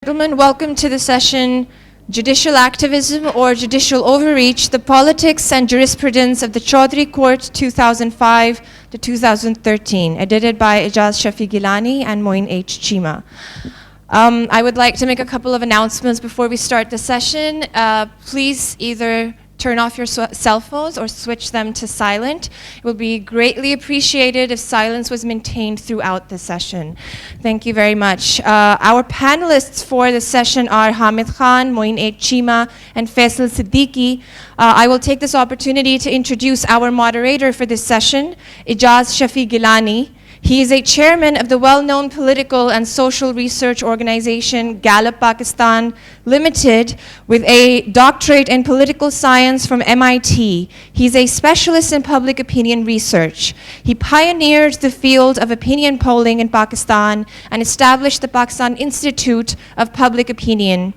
Gentlemen, welcome to the session Judicial Activism or Judicial Overreach, the Politics and Jurisprudence of the Chaudhry Court 2005 to 2013, edited by ljaz Shafi Gilani and Moeen Cheema. I would like to make a couple of announcements before we start the session. Please either turn off your cell phones or switch them to silent. It will be greatly appreciated if silence was maintained throughout the session. Thank you very much. Our panelists for the session are Hamid, Moeen Cheema, and Faisal Siddiqui. I will take this opportunity to introduce our moderator for this session, ljaz Shafi Gilani. He is a chairman of the well-known political and social research organization Gallup Pakistan Limited with a doctorate in political science from MIT. He's a specialist in public opinion research. He pioneered the field of opinion polling in Pakistan and established the Pakistan Institute of Public Opinion,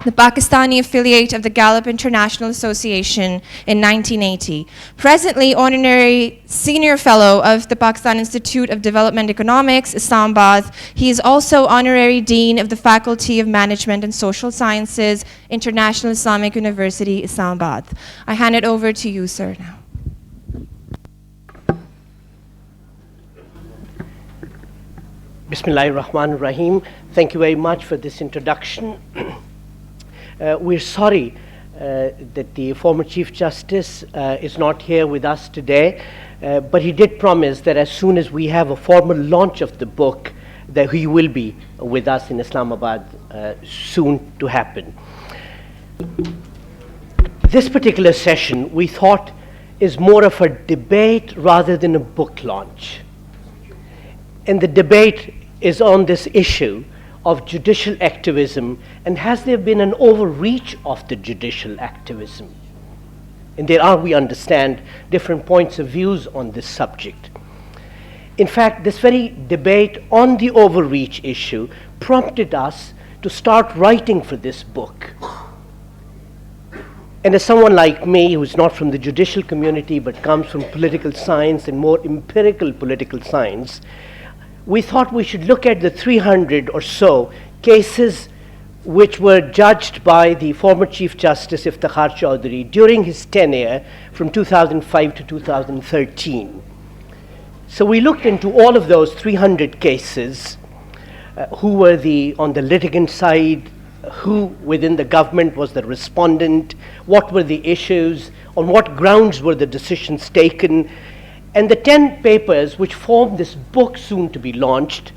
the Pakistani affiliate of the Gallup International Association, in 1980. Presently, Honorary Senior Fellow of the Pakistan Institute of Development Economics, Islamabad. He is also Honorary Dean of the Faculty of Management and Social Sciences, International Islamic University, Islamabad. I hand it over to you, sir, now. Bismillahir Rahmanir Rahim. Thank you very much for this introduction. We're sorry that the former Chief Justice is not here with us today, but he did promise that as soon as we have a formal launch of the book, that he will be with us in Islamabad soon to happen. This particular session, we thought, is more of a debate rather than a book launch. And the debate is on this issue of judicial activism, and has there been an overreach of the judicial activism? And there are, we understand, different points of views on this subject. In fact, this very debate on the overreach issue prompted us to start writing for this book. And as someone like me, who's not from the judicial community but comes from political science and more empirical political science, we thought we should look at the 300 or so cases which were judged by the former Chief Justice Iftikhar Chaudhry during his tenure from 2005 to 2013. So we looked into all of those 300 cases, who were on the litigant side, who within the government was the respondent, what were the issues, on what grounds were the decisions taken. And the 10 papers which form this book soon to be launched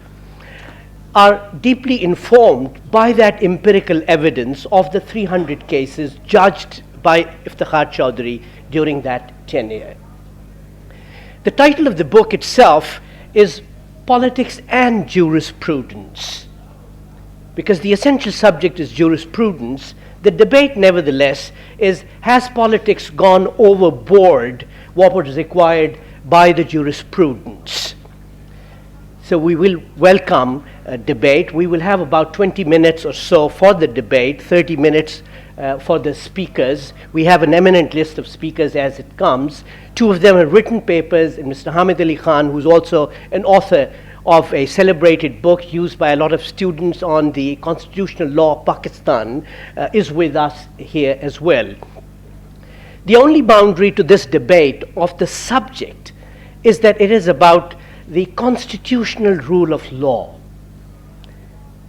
are deeply informed by that empirical evidence of the 300 cases judged by Iftikhar Chaudhry during that tenure. The title of the book itself is Politics and Jurisprudence. Because the essential subject is jurisprudence, the debate nevertheless is, has politics gone overboard what was required by the jurisprudence? So we will welcome a debate. We will have about 20 minutes or so for the debate, 30 minutes for the speakers. We have an eminent list of speakers as it comes. Two of them have written papers, and Mr. Hamid who's also an author of a celebrated book used by a lot of students on the constitutional law of Pakistan, is with us here as well. The only boundary to this debate of the subject is that it is about the constitutional rule of law.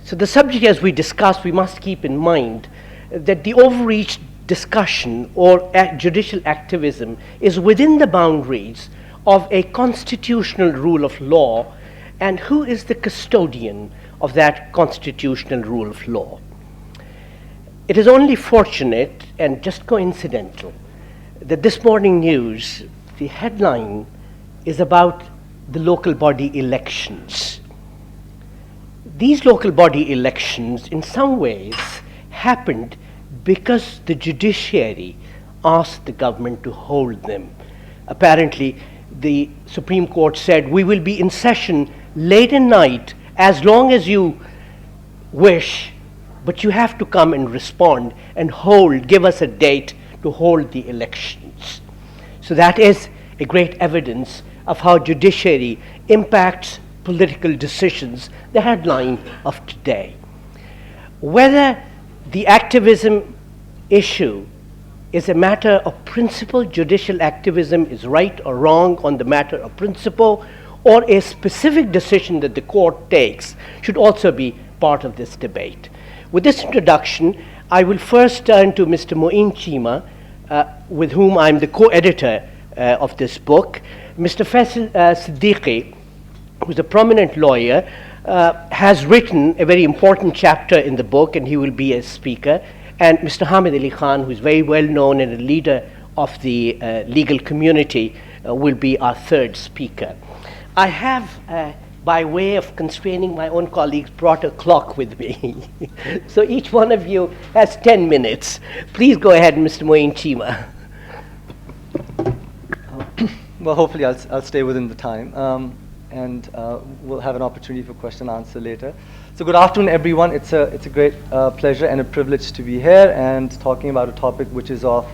So the subject, as we discussed, we must keep in mind that the overreach discussion or judicial activism is within the boundaries of a constitutional rule of law, and who is the custodian of that constitutional rule of law. It is only fortunate and just coincidental that this morning news, the headline is about the local body elections. These local body elections in some ways happened because the judiciary asked the government to hold them. Apparently, the Supreme Court said, we will be in session late at night as long as you wish, but you have to come and respond and give us a date to hold the elections. So that is a great evidence of how judiciary impacts political decisions, the headline of today. whether the activism issue is a matter of principle, judicial activism is right or wrong on the matter of principle, or a specific decision that the court takes should also be part of this debate. With this introduction, I will first turn to Mr. Moeen Cheema, with whom I'm the co-editor of this book. Mr. Faisal Siddiqui, who's a prominent lawyer, has written a very important chapter in the book, and he will be a speaker. And Mr. Hamid who is very well known and a leader of the legal community, will be our third speaker. I have, by way of constraining my own colleagues, brought a clock with me. So each one of you has 10 minutes. Please go ahead, Mr. Moeen Cheema. Well, hopefully I'll stay within the time, and we'll have an opportunity for question and answer later. So good afternoon, everyone. It's a great pleasure and a privilege to be here and talking about a topic which is of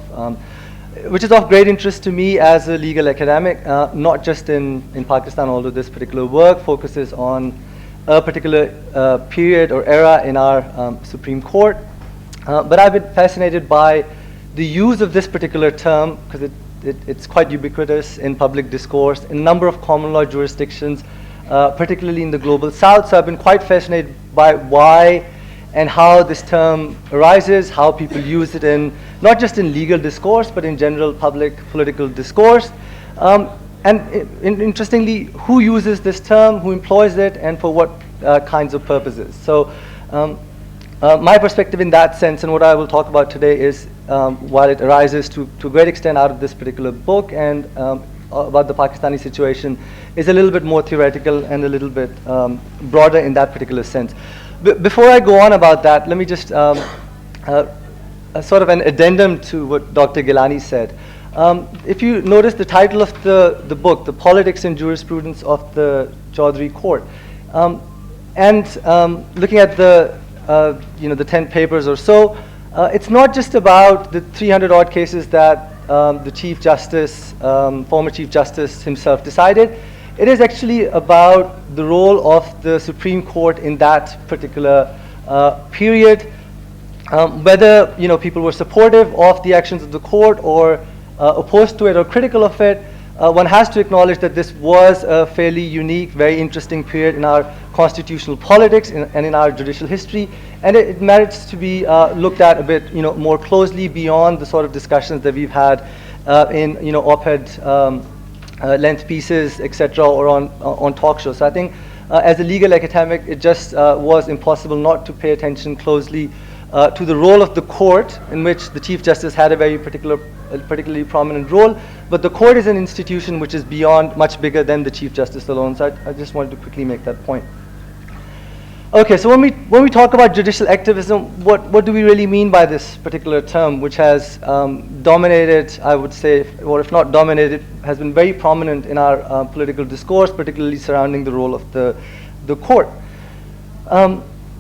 great interest to me as a legal academic, not just in Pakistan, although this particular work focuses on a particular period or era in our Supreme Court. But I've been fascinated by the use of this particular term because it's quite ubiquitous in public discourse in a number of common law jurisdictions, particularly in the global south. So I've been quite fascinated by why and how this term arises, how people use it in not just in legal discourse, but in general public political discourse. Interestingly, who uses this term, who employs it, and for what kinds of purposes. So my perspective in that sense, and what I will talk about today is, while it arises to a great extent out of this particular book and about the Pakistani situation, is a little bit more theoretical and a little bit broader in that particular sense. Before I go on about that, let me just sort of an addendum to what Dr. Gilani said. If you notice the title of the book, The Politics and Jurisprudence of the Chaudhry Court, and looking at the 10 papers or so, it's not just about the 300 odd cases that the Chief Justice, former Chief Justice himself decided. It is actually about the role of the Supreme Court in that particular period, whether people were supportive of the actions of the court or opposed to it or critical of it. One has to acknowledge that this was a fairly unique, very interesting period in our constitutional politics and in our judicial history, and it merits to be looked at a bit more closely beyond the sort of discussions that we've had in op-ed length pieces, etc., or on talk shows. So I think as a legal academic, it just was impossible not to pay attention closely to the role of the court, in which the Chief Justice had a particularly prominent role, but the court is an institution which is beyond, much bigger than the Chief Justice alone. So I just wanted to quickly make that point. Okay, so when we talk about judicial activism, what do we really mean by this particular term, which has dominated, I would say, or if not dominated, has been very prominent in our political discourse, particularly surrounding the role of the court.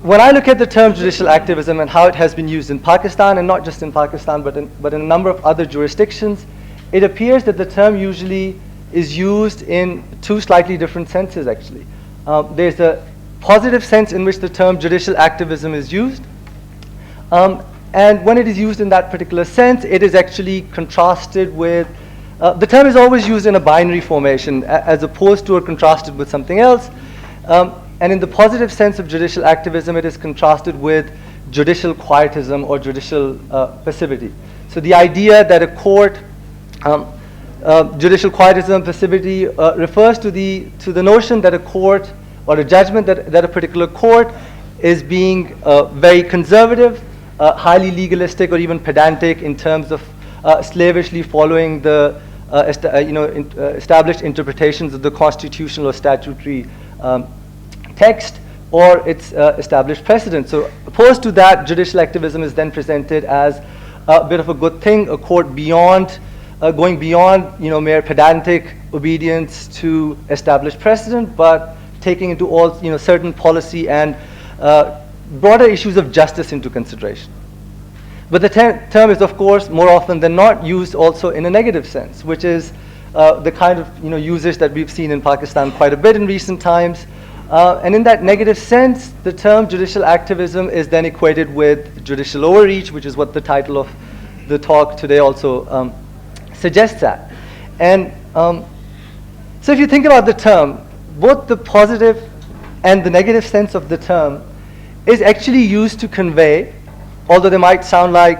When I look at the term judicial activism and how it has been used in Pakistan, and not just in Pakistan, but in a number of other jurisdictions, it appears that the term usually is used in two slightly different senses, actually. There's a positive sense in which the term judicial activism is used, and when it is used in that particular sense, it is actually contrasted with, the term is always used in a binary formation as opposed to or contrasted with something else, and in the positive sense of judicial activism, it is contrasted with judicial quietism or judicial passivity. So the idea that a court, judicial quietism, passivity, refers to the notion that a court or a judgment that a particular court is being very conservative, highly legalistic, or even pedantic in terms of slavishly following the established interpretations of the constitutional or statutory text or its established precedent. So opposed to that, judicial activism is then presented as a bit of a good thing, a court going beyond mere pedantic obedience to established precedent, but taking into all certain policy and broader issues of justice into consideration. But the term is, of course, more often than not used also in a negative sense, which is the kind of usage that we've seen in Pakistan quite a bit in recent times, And in that negative sense, the term judicial activism is then equated with judicial overreach, which is what the title of the talk today also suggests that. And so if you think about the term, both the positive and the negative sense of the term is actually used to convey, although they might sound like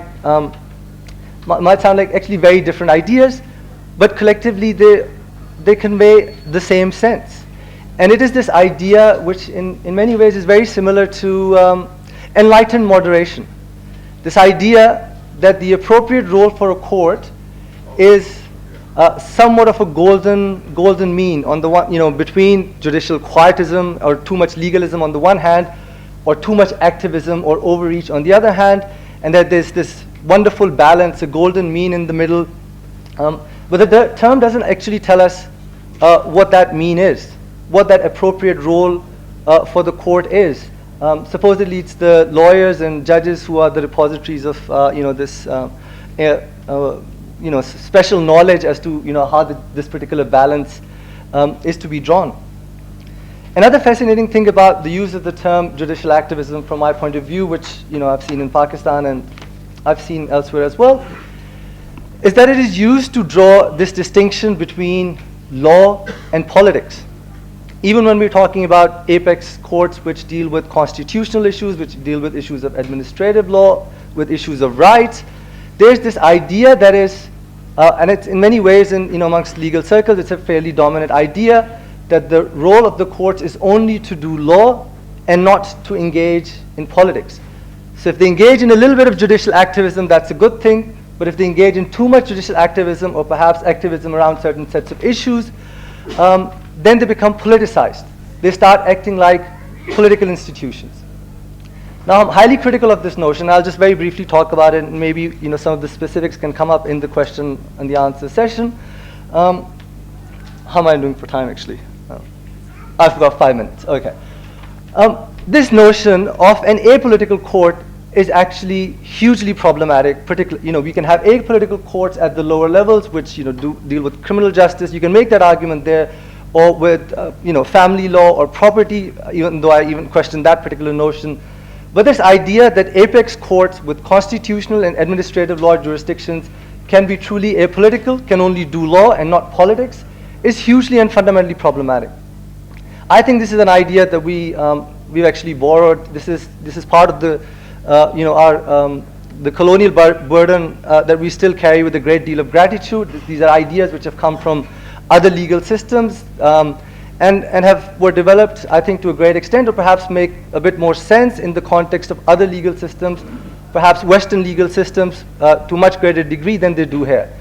actually very different ideas, but collectively they convey the same sense. And it is this idea which in many ways is very similar to enlightened moderation. This idea that the appropriate role for a court is somewhat of a golden mean on the one, between judicial quietism or too much legalism on the one hand, or too much activism or overreach on the other hand, and that there's this wonderful balance, a golden mean in the middle. But the term doesn't actually tell us what that mean is, what that appropriate role for the court is. Supposedly it's the lawyers and judges who are the repositories of this special knowledge as to how this particular balance is to be drawn. Another fascinating thing about the use of the term judicial activism from my point of view, which I've seen in Pakistan and I've seen elsewhere as well, is that it is used to draw this distinction between law and politics. Even when we're talking about apex courts which deal with constitutional issues, which deal with issues of administrative law, with issues of rights, there's this idea that is, and it's in many ways amongst legal circles, it's a fairly dominant idea that the role of the courts is only to do law and not to engage in politics. So if they engage in a little bit of judicial activism, that's a good thing. But if they engage in too much judicial activism, or perhaps activism around certain sets of issues, then they become politicized. They start acting like political institutions. Now, I'm highly critical of this notion. I'll just very briefly talk about it, and maybe some of the specifics can come up in the question and the answer session. How am I doing for time, actually? I've got 5 minutes. Okay. This notion of an apolitical court is actually hugely problematic. Particularly, we can have apolitical courts at the lower levels, which deal with criminal justice. You can make that argument there, or with family law or property, even though I even question that particular notion. But this idea that apex courts with constitutional and administrative law jurisdictions can be truly apolitical, can only do law and not politics, is hugely and fundamentally problematic. I think this is an idea that we've actually borrowed. This is part of the the colonial burden that we still carry with a great deal of gratitude. These are ideas which have come from other legal systems and were developed, I think, to a great extent, or perhaps make a bit more sense in the context of other legal systems, perhaps Western legal systems, to a much greater degree than they do here.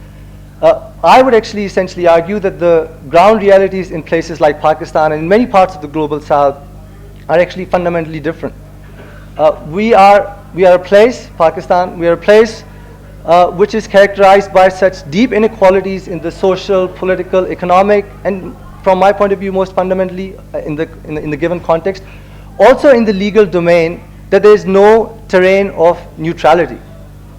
I would actually essentially argue that the ground realities in places like Pakistan and in many parts of the global south are actually fundamentally different. We are a place, Pakistan, we are a place which is characterized by such deep inequalities in the social, political, economic, and from my point of view, most fundamentally in the given context, also in the legal domain, that there is no terrain of neutrality.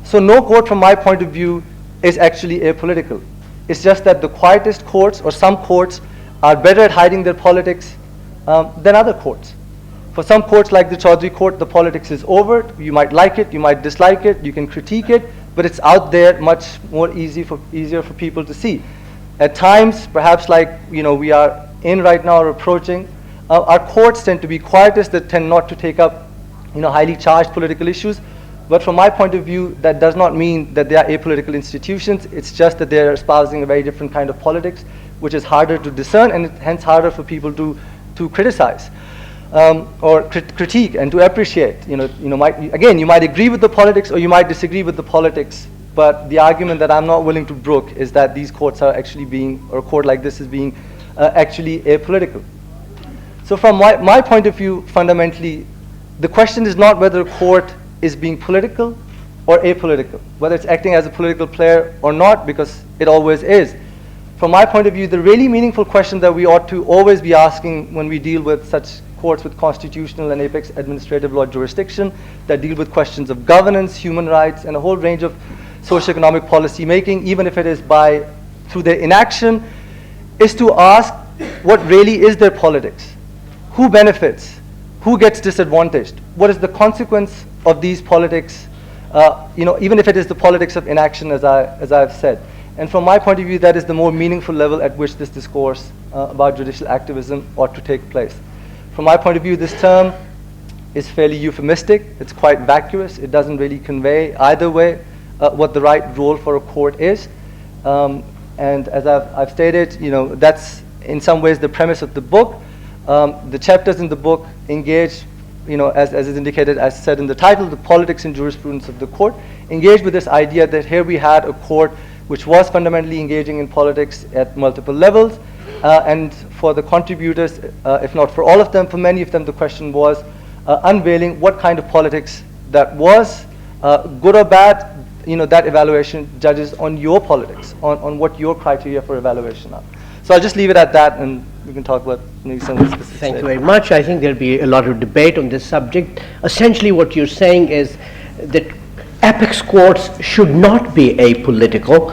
So no court, from my point of view, is actually apolitical. It's just that the quietest courts, or some courts, are better at hiding their politics than other courts. For some courts like the Chaudhry court, the politics is overt. You might like it, you might dislike it, you can critique it, but it's out there, much more easier for people to see. At times, perhaps like we are in right now or approaching, our courts tend to be quietest, that tend not to take up highly charged political issues. But from my point of view, that does not mean that they are apolitical institutions. It's just that they are espousing a very different kind of politics, which is harder to discern and hence harder for people to criticize or critique and to appreciate. You might agree with the politics or you might disagree with the politics. But the argument that I'm not willing to brook is that these courts are actually or a court like this is being actually apolitical. So from my point of view, fundamentally, the question is not whether a court is being political or apolitical, whether it's acting as a political player or not, because it always is. From my point of view, the really meaningful question that we ought to always be asking when we deal with such courts with constitutional and apex administrative law jurisdiction that deal with questions of governance, human rights, and a whole range of socioeconomic policy making, even if it is through their inaction, is to ask what really is their politics. who benefits, who gets disadvantaged, what is the consequence of these politics, even if it is the politics of inaction, as I've said. And from my point of view, that is the more meaningful level at which this discourse about judicial activism ought to take place. From my point of view, this term is fairly euphemistic. It's quite vacuous. It doesn't really convey either way what the right role for a court is. And as I've stated, that's in some ways the premise of the book. The chapters in the book engage, as is indicated, as said in the title, the politics and jurisprudence of the court, engage with this idea that here we had a court which was fundamentally engaging in politics at multiple levels. And for the contributors, if not for all of them, for many of them, the question was unveiling what kind of politics that was, good or bad. That evaluation judges on your politics, on what your criteria for evaluation are. So I'll just leave it at that, and we can talk about maybe some of the specifics. Thank you very much. I think there'll be a lot of debate on this subject. Essentially, what you're saying is that apex courts should not be apolitical.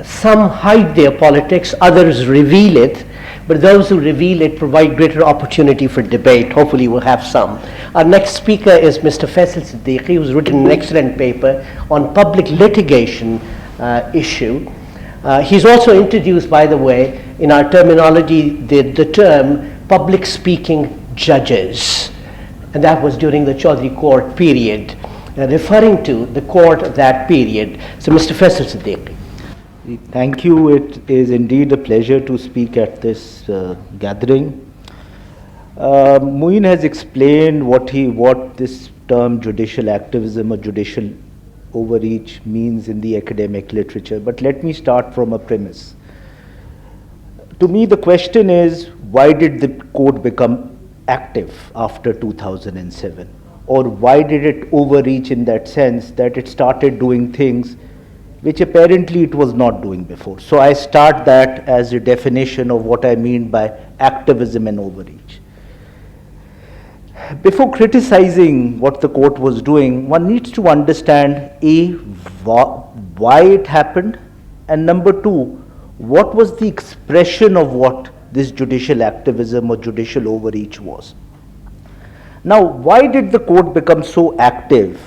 Some hide their politics, others reveal it, but those who reveal it provide greater opportunity for debate. Hopefully we'll have some. Our next speaker is Mr. Faisal Siddiqui, who's written an excellent paper on public litigation issue. He's also introduced, by the way, in our terminology, the term public speaking judges. And that was during the Chaudhry court period, referring to the court of that period. So Mr. Faisal Siddiqui. Thank you. It is indeed a pleasure to speak at this gathering. Moeen has explained what this term judicial activism or judicial overreach means in the academic literature, but let me start from a premise. To me, the question is, why did the court become active after 2007? Or why did it overreach in that sense that it started doing things which apparently it was not doing before? So I start that as a definition of what I mean by activism and overreach. Before criticizing what the court was doing, one needs to understand why it happened, and number two, what was the expression of what this judicial activism or judicial overreach was. Now, why did the court become so active,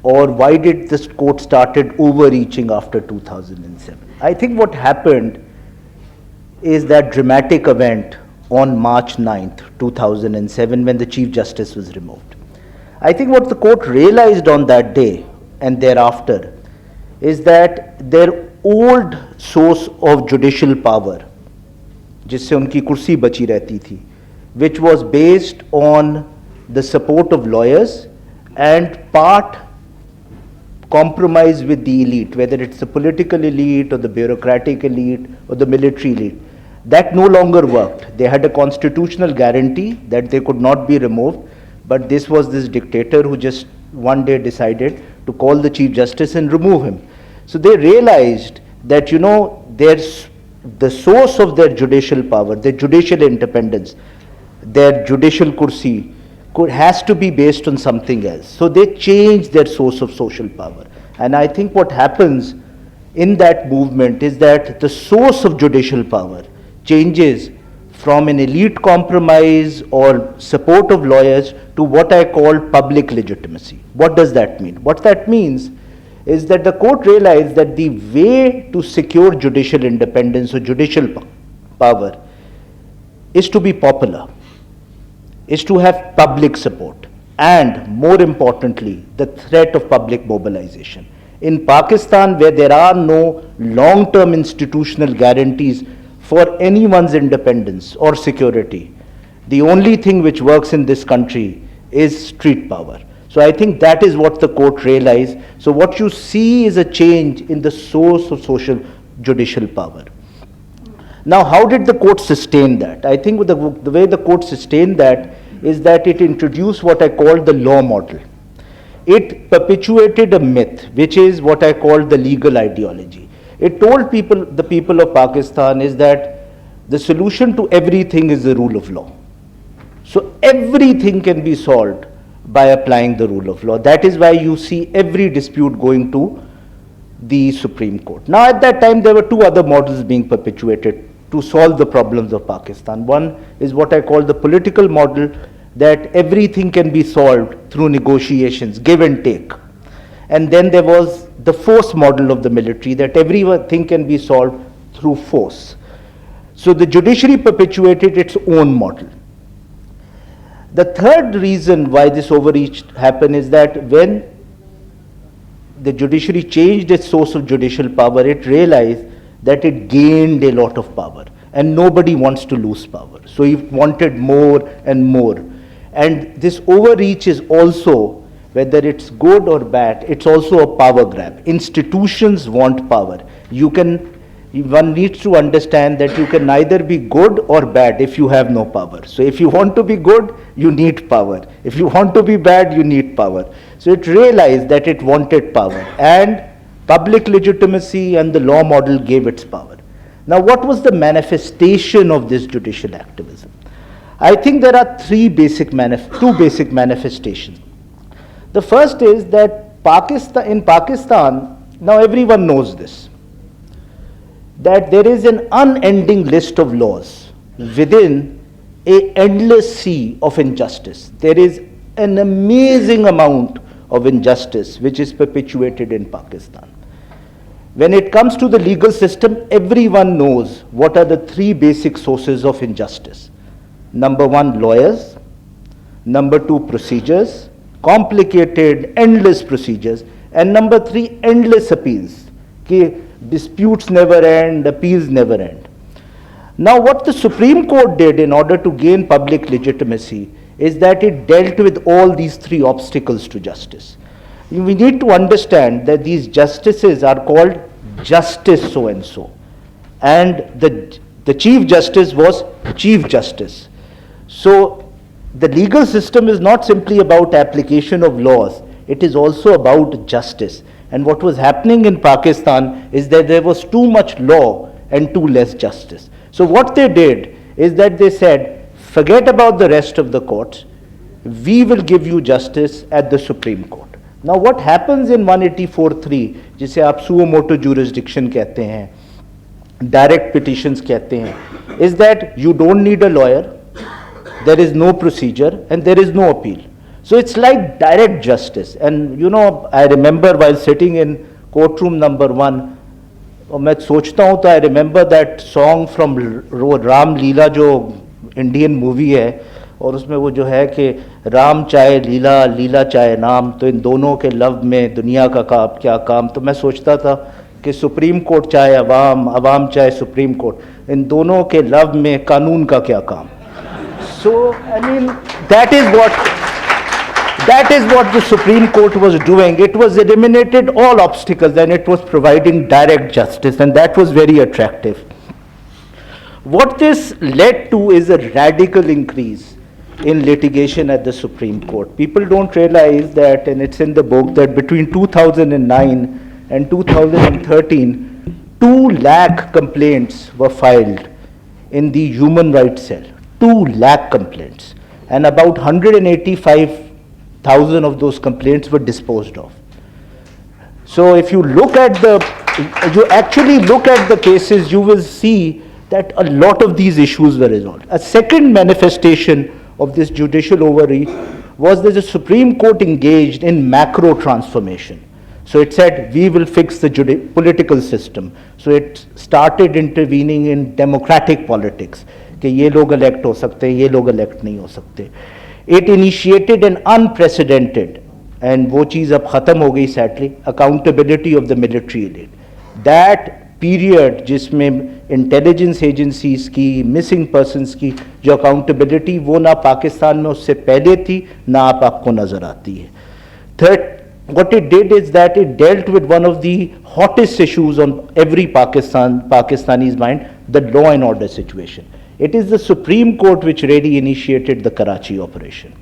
or why did this court started overreaching after 2007? I think what happened is that dramatic event on March 9th, 2007, when the Chief Justice was removed. I think what the court realized on that day and thereafter is that their old source of judicial power, जिससे उनकी कुर्सी बची रहती थी, which was based on the support of lawyers and part compromise with the elite, whether it's the political elite or the bureaucratic elite or the military elite, that no longer worked. They had a constitutional guarantee that they could not be removed, but this was this dictator who just one day decided to call the Chief Justice and remove him. So they realized that, there's the source of their judicial power, their judicial independence, their judicial kursi has to be based on something else. So they changed their source of social power. And I think what happens in that movement is that the source of judicial power changes from an elite compromise or support of lawyers to what I call public legitimacy. What does that mean? What that means is that the court realized that the way to secure judicial independence or judicial power is to be popular, is to have public support, and more importantly, the threat of public mobilization. In Pakistan, where there are no long-term institutional guarantees for anyone's independence or security, the only thing which works in this country is street power. So I think that is what the court realized. So what you see is a change in the source of social judicial power. Now, how did the court sustain that? I think the way the court sustained that is that it introduced what I call the law model. It perpetuated a myth, which is what I call the legal ideology. It told the people of Pakistan is that the solution to everything is the rule of law. So everything can be solved by applying the rule of law. That is why you see every dispute going to the Supreme Court. Now at that time there were two other models being perpetuated to solve the problems of Pakistan. One is what I call the political model, that everything can be solved through negotiations, give and take. And then there was the force model of the military, that everything can be solved through force. So the judiciary perpetuated its own model. The third reason why this overreach happened is that when the judiciary changed its source of judicial power, it realized that it gained a lot of power, and nobody wants to lose power. So it wanted more and more. And this overreach is also, whether it's good or bad, it's also a power grab. Institutions want power. One needs to understand that you can neither be good or bad if you have no power. So if you want to be good, you need power. If you want to be bad, you need power. So it realized that it wanted power, and public legitimacy and the law model gave its power. Now, what was the manifestation of this judicial activism? I think there are two basic manifestations. The first is that in Pakistan, now everyone knows this, that there is an unending list of laws within an endless sea of injustice. There is an amazing amount of injustice which is perpetuated in Pakistan. When it comes to the legal system, everyone knows what are the three basic sources of injustice. Number one, lawyers. Number two, procedures, complicated, endless procedures. And number three, endless appeals. Disputes never end, appeals never end. Now, what the Supreme Court did in order to gain public legitimacy is that it dealt with all these three obstacles to justice. We need to understand that these justices are called Justice so-and-so. And the Chief Justice was Chief Justice. So, the legal system is not simply about application of laws, it is also about justice. And what was happening in Pakistan is that there was too much law and too less justice. So what they did is that they said, forget about the rest of the courts, we will give you justice at the Supreme Court. Now what happens in 184(3), जिसे आप suo motu jurisdiction कहते हैं, direct petitions कहते हैं, is that you don't need a lawyer, there is no procedure, and there is no appeal. So it's like direct justice. And you know, I remember while sitting in courtroom number 1, मैं सोचता हूँ तो I remember that song from Ram लीला जो Indian movie है, और उसमें वो जो है कि राम चाहे लीला, लीला चाहे नाम, तो इन दोनों के लव में दुनिया का क्या काम. तो मैं सोचता था कि सुप्रीम कोर्ट चाहे अवाम, अवाम चाहे सुप्रीम कोर्ट, इन दोनों के लव में कानून का क्या काम. So I mean, that is what the Supreme Court was doing. It was eliminated all obstacles and it was providing direct justice, and that was very attractive. What this led to is a radical increase in litigation at the Supreme Court. People don't realize that, and it's in the book, that between 2009 and 2013, 2 lakh complaints were filed in the human rights cell. 2 lakh complaints. And about 185,000 of those complaints were disposed of. So if you actually look at the cases, you will see that a lot of these issues were resolved. A second manifestation of this judicial overreach was that the Supreme Court engaged in macro transformation. So it said, we will fix the political system. So it started intervening in democratic politics. कि ये लोग elect हो सकते हैं, ये लोग elect नहीं हो सकते. It initiated an unprecedented, and वो चीज़ अब ख़त्म हो गई sadly, accountability of the military elite. That period जिसमें intelligence agencies की, missing persons की जो accountability, वो ना पाकिस्तान में उससे पहले थी, ना आपको नज़र आती है. Third, what it did is that it dealt with one of the hottest issues on every Pakistani's mind, the law and order situation. It is the Supreme Court which really initiated the Karachi operation.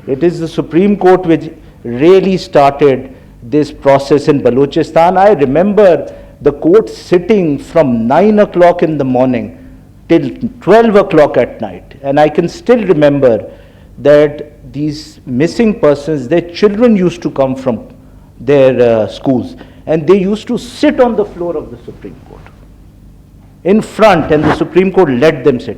It is the Supreme Court which really started this process in Balochistan. I remember the court sitting from 9 o'clock in the morning till 12 o'clock at night. And I can still remember that these missing persons, their children used to come from their schools, and they used to sit on the floor of the Supreme Court. in front, and the Supreme Court let them sit.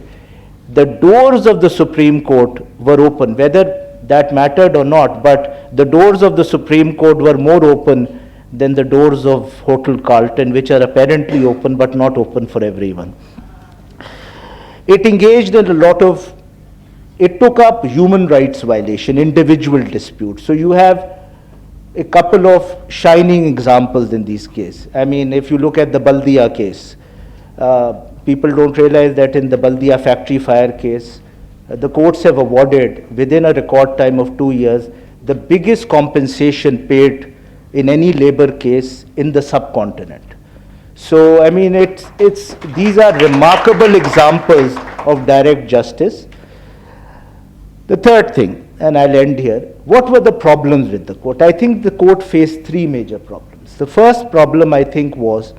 The doors of the Supreme Court were open, whether that mattered or not, but the doors of the Supreme Court were more open than the doors of Hotel Carlton, which are apparently open but not open for everyone. It engaged in a lot of, it took up human rights violation, individual disputes. So you have a couple of shining examples in these cases. I mean, if you look at the Baldia case, people don't realize that in the Baldia factory fire case, the courts have awarded within a record time of 2 years the biggest compensation paid in any labor case in the subcontinent. So, I mean, these are remarkable examples of direct justice. The third thing, and I'll end here, what were the problems with the court? I think the court faced three major problems. The first problem, I think, was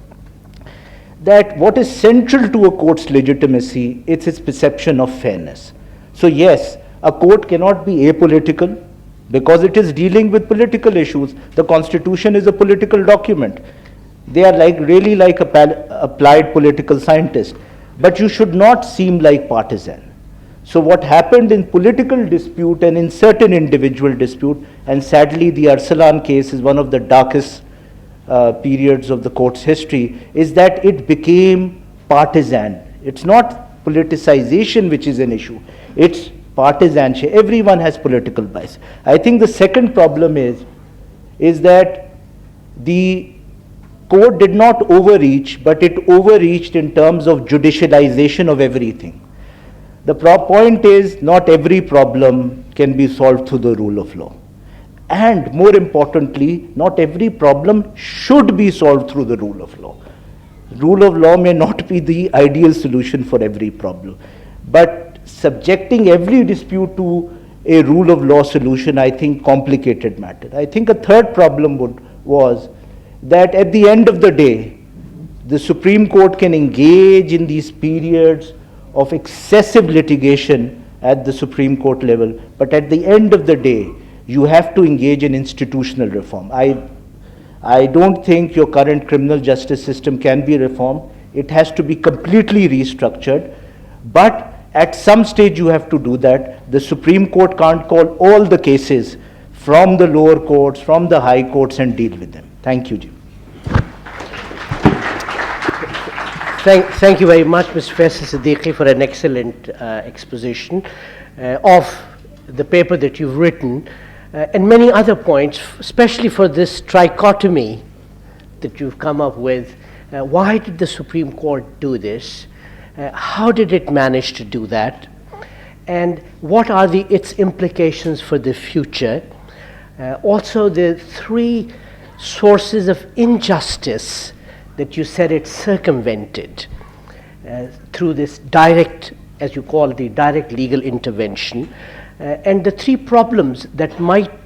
that what is central to a court's legitimacy is its perception of fairness. So yes, a court cannot be apolitical because it is dealing with political issues. The Constitution is a political document. They are really like applied political scientists. But you should not seem like partisan. So what happened in political dispute and in certain individual dispute, and sadly the Arsalan case is one of the darkest periods of the court's history, is that it became partisan. It's not politicization which is an issue. It's partisanship. Everyone has political bias. I think the second problem is that the court did not overreach, but it overreached in terms of judicialization of everything. The point is, not every problem can be solved through the rule of law. And more importantly, not every problem should be solved through the rule of law. Rule of law may not be the ideal solution for every problem. But subjecting every dispute to a rule of law solution, I think, complicated matter. I think a third problem was that at the end of the day, the Supreme Court can engage in these periods of excessive litigation at the Supreme Court level, but at the end of the day, you have to engage in institutional reform. I don't think your current criminal justice system can be reformed. It has to be completely restructured, but at some stage you have to do that. The Supreme Court can't call all the cases from the lower courts, from the high courts, and deal with them. Thank you, Jim. Thank you very much, Mr. Faisal Siddiqui, for an excellent exposition of the paper that you've written, and many other points, especially for this trichotomy that you've come up with. Why did the Supreme Court do this? How did it manage to do that? And what are its implications for the future? Also, the three sources of injustice that you said it circumvented through this direct, as you call it, the direct legal intervention, and the three problems that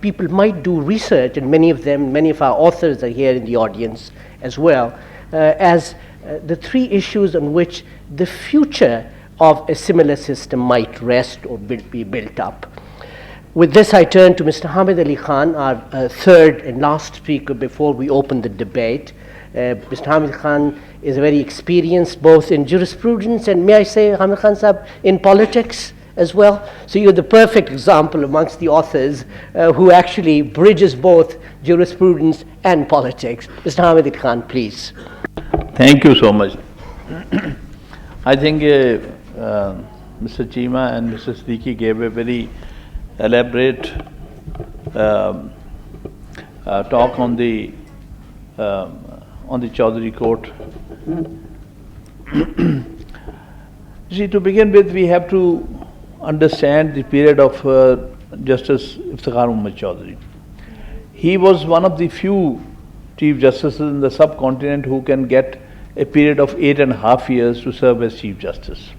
people might do research, and many of our authors are here in the audience as well, as the three issues on which the future of a similar system might rest or be built up. With this, I turn to Mr. Hamid Ali Khan, our third and last speaker before we open the debate. Mr. Hamid Khan is very experienced both in jurisprudence and, may I say, Hamid Khan Sahab, in politics as well. So you're the perfect example amongst the authors who actually bridges both jurisprudence and politics. Mr. Hamid Khan, please. Thank you so much. I think Mr. Cheema and Mr. Siddiqui gave a very elaborate talk on the Chaudhry court. See, to begin with, we have to understand the period of Justice Iftikhar Muhammad Chaudhry. He was one of the few Chief Justices in the subcontinent who can get a period of 8.5 years to serve as Chief Justice.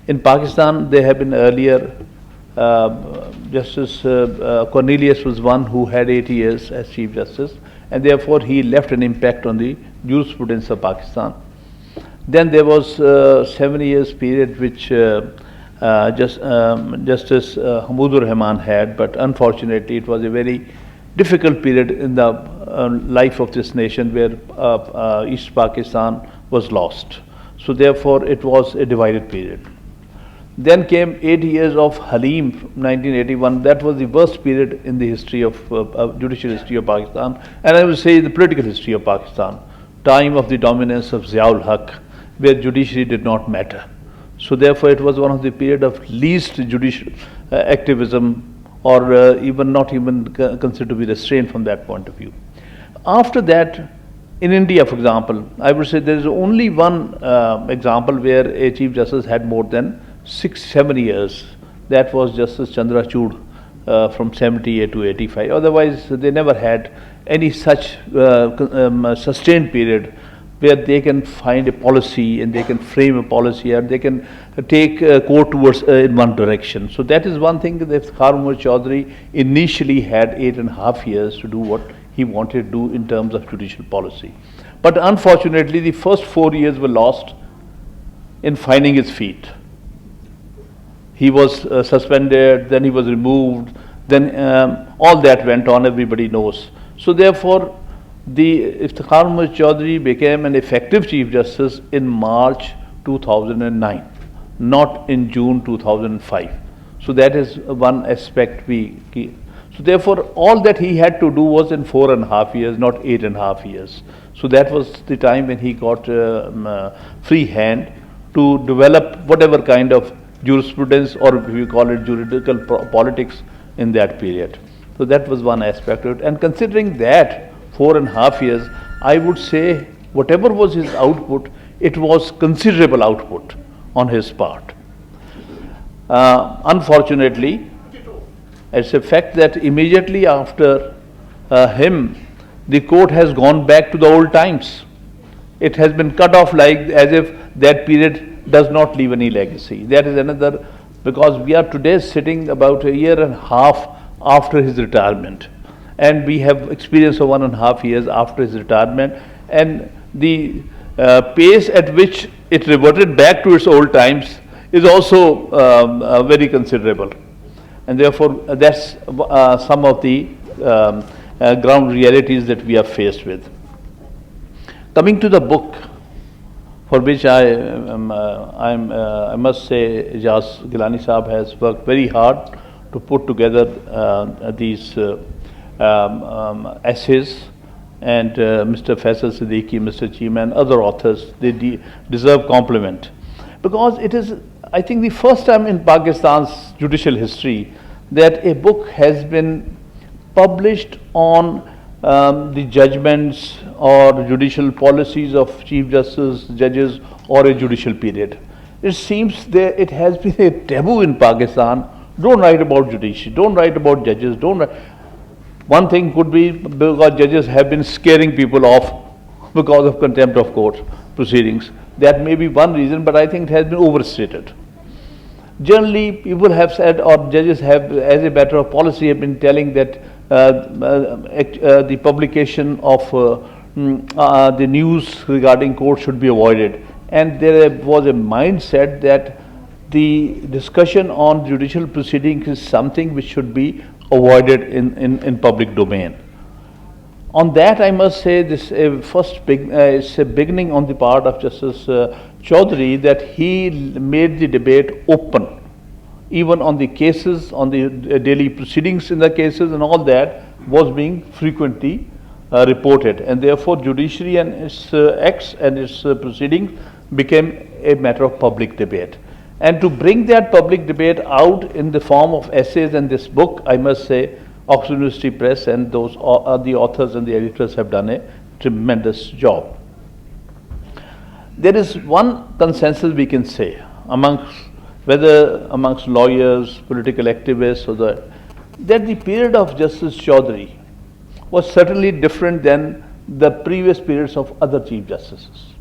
In Pakistan, there have been earlier, Justice Cornelius was one who had 8 years as Chief Justice, and therefore he left an impact on the jurisprudence of Pakistan. Then there was 7 years period which Justice Hamid Rahman had, but unfortunately it was a very difficult period in the life of this nation where East Pakistan was lost. So therefore, it was a divided period. Then came 8 years of Halim, 1981. That was the worst period in the history of judicial history of Pakistan, and I would say the political history of Pakistan. Time of the dominance of Ziaul Haq, where judiciary did not matter. So therefore, it was one of the period of least judicial activism, or even not even considered to be restrained from that point of view. After that, in India, for example, I would say there is only one example where a Chief Justice had more than 6-7 years. That was Justice Chandrachud from 78 to 85. Otherwise, they never had any such sustained period where they can find a policy and they can frame a policy and they can take court towards in one direction. So that is one thing that Muhammad Chaudhry initially had 8.5 years to do what he wanted to do in terms of judicial policy. But unfortunately, the first 4 years were lost in finding his feet. He was suspended, then he was removed, then all that went on, everybody knows. So therefore, Iftikhar Muhammad Chaudhry became an effective Chief Justice in March 2009, not in June 2005. So that is one aspect we keep. So therefore, all that he had to do was in 4.5 years, not 8.5 years. So that was the time when he got free hand to develop whatever kind of jurisprudence, or if we call it juridical politics, in that period. So that was one aspect of it. And considering that 4.5 years, I would say whatever was his output, it was considerable output on his part. Unfortunately, it's a fact that immediately after him, the court has gone back to the old times. It has been cut off like as if that period does not leave any legacy. That is another, because we are today sitting about 1.5 years after his retirement, and we have experience of 1.5 years after his retirement, and the pace at which it reverted back to its old times is also very considerable. And therefore, that's some of the ground realities that we are faced with. Coming to the book, for which I must say Shafi Gilani Sahab has worked very hard to put together these essays, and Mr. Faisal, Siddiqui, Mr. Cheema and other authors, they deserve compliment. Because it is, I think, the first time in Pakistan's judicial history that a book has been published on the judgments or judicial policies of Chief Justice, judges, or a judicial period. It seems that it has been a taboo in Pakistan. Don't write about judiciary, don't write about judges, don't write. One thing could be because judges have been scaring people off because of contempt of court proceedings. That may be one reason, but I think it has been overstated. Generally, people have said, or judges have, as a matter of policy, have been telling that the publication of the news regarding court should be avoided. And there was a mindset that the discussion on judicial proceedings is something which should be avoided in public domain. On that, I must say this it's a beginning on the part of Justice Chaudhry, that he made the debate open, even on the cases, on the daily proceedings in the cases, and all that was being frequently reported, and therefore judiciary and its acts and its proceedings became a matter of public debate. And to bring that public debate out in the form of essays in this book, I must say Oxford University Press and those the authors and the editors have done a tremendous job. There is one consensus we can say amongst lawyers, political activists, or that the period of Justice Chaudhry was certainly different than the previous periods of other Chief Justices.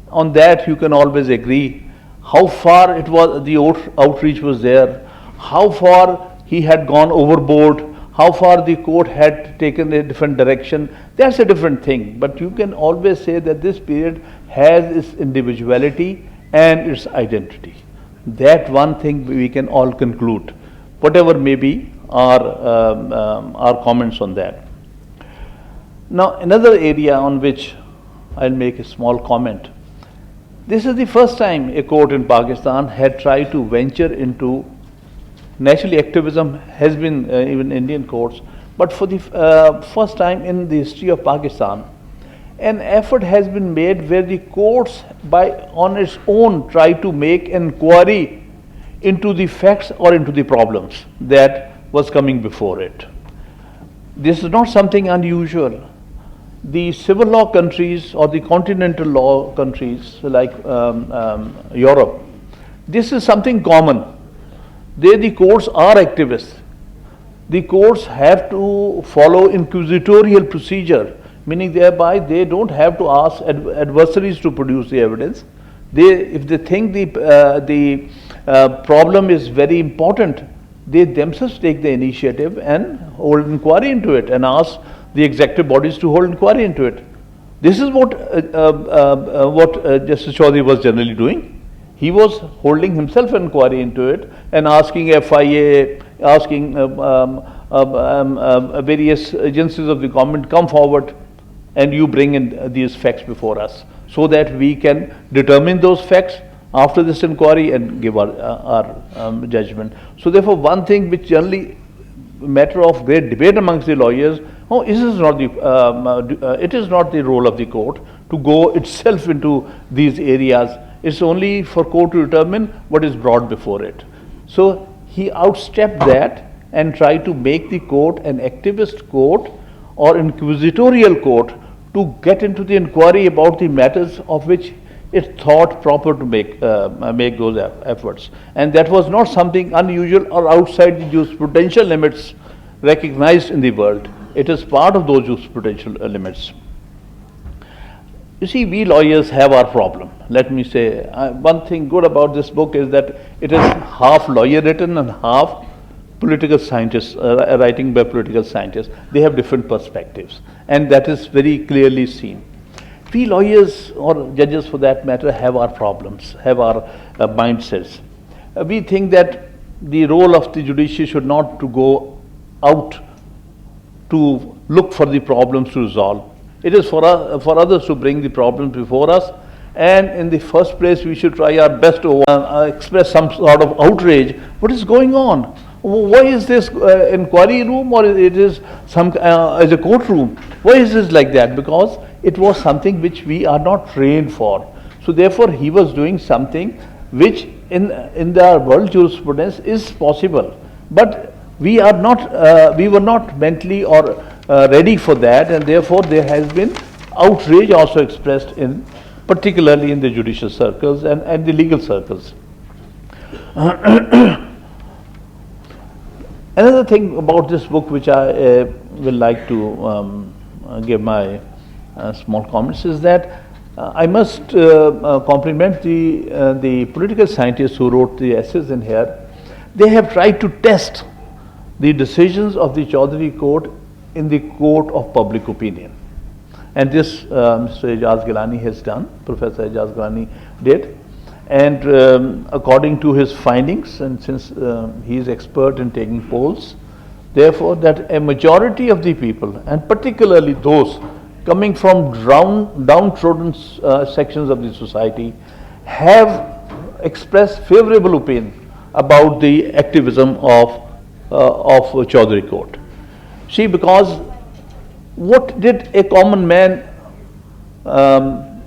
On that, you can always agree. How far it was, the outreach was there, how far he had gone overboard, how far the court had taken a different direction, that's a different thing. But you can always say that this period has its individuality and its identity. That one thing we can all conclude, whatever may be our comments on that. Now, another area on which I'll make a small comment. This is the first time a court in Pakistan had tried to venture into, naturally activism has been even Indian courts, but for the first time in the history of Pakistan, an effort has been made where the courts on its own try to make inquiry into the facts or into the problems that was coming before it. This is not something unusual. The civil law countries or the continental law countries like Europe, this is something common. There the courts are activists. The courts have to follow inquisitorial procedure, meaning thereby they don't have to ask adversaries to produce the evidence. If they think the problem is very important, they themselves take the initiative and hold inquiry into it and ask the executive bodies to hold inquiry into it. This is what Justice Chaudhry was generally doing. He was holding himself inquiry into it and asking FIA, asking various agencies of the government, come forward and you bring in these facts before us so that we can determine those facts after this inquiry and give our judgment. So therefore, one thing which generally matter of great debate amongst the lawyers, it is not the role of the court to go itself into these areas. It's only for court to determine what is brought before it. So he outstepped that and tried to make the court an activist court or inquisitorial court to get into the inquiry about the matters of which it thought proper to make those efforts. And that was not something unusual or outside the jurisprudential limits recognized in the world. It is part of those jurisprudential limits. You see, we lawyers have our problem. Let me say, one thing good about this book is that it is half lawyer written and half political scientists, writing by political scientists. They have different perspectives, and that is very clearly seen. We lawyers, or judges for that matter, have our problems, have our mindsets. We think that the role of the judiciary should not to go out to look for the problems to resolve. It is for others to bring the problems before us, and in the first place we should try our best to express some sort of outrage. What is going on? Why is this inquiry room, or it is some as a courtroom? Why is this like that? Because it was something which we are not trained for. So therefore he was doing something which in the world jurisprudence is possible, but we are not we were not mentally or ready for that, and therefore there has been outrage also expressed in, particularly in the judicial circles and the legal circles. Another thing about this book which I will like to give my small comments is that I must compliment the political scientists who wrote the essays in here. They have tried to test the decisions of the Chaudhry court in the court of public opinion. And this Mr. Ijaz Gilani has done, Professor Ijaz Gilani did. And according to his findings, and since he is expert in taking polls, therefore that a majority of the people, and particularly those coming from downtrodden sections of the society, have expressed favorable opinion about the activism of Chaudhry court. See, because what did a common man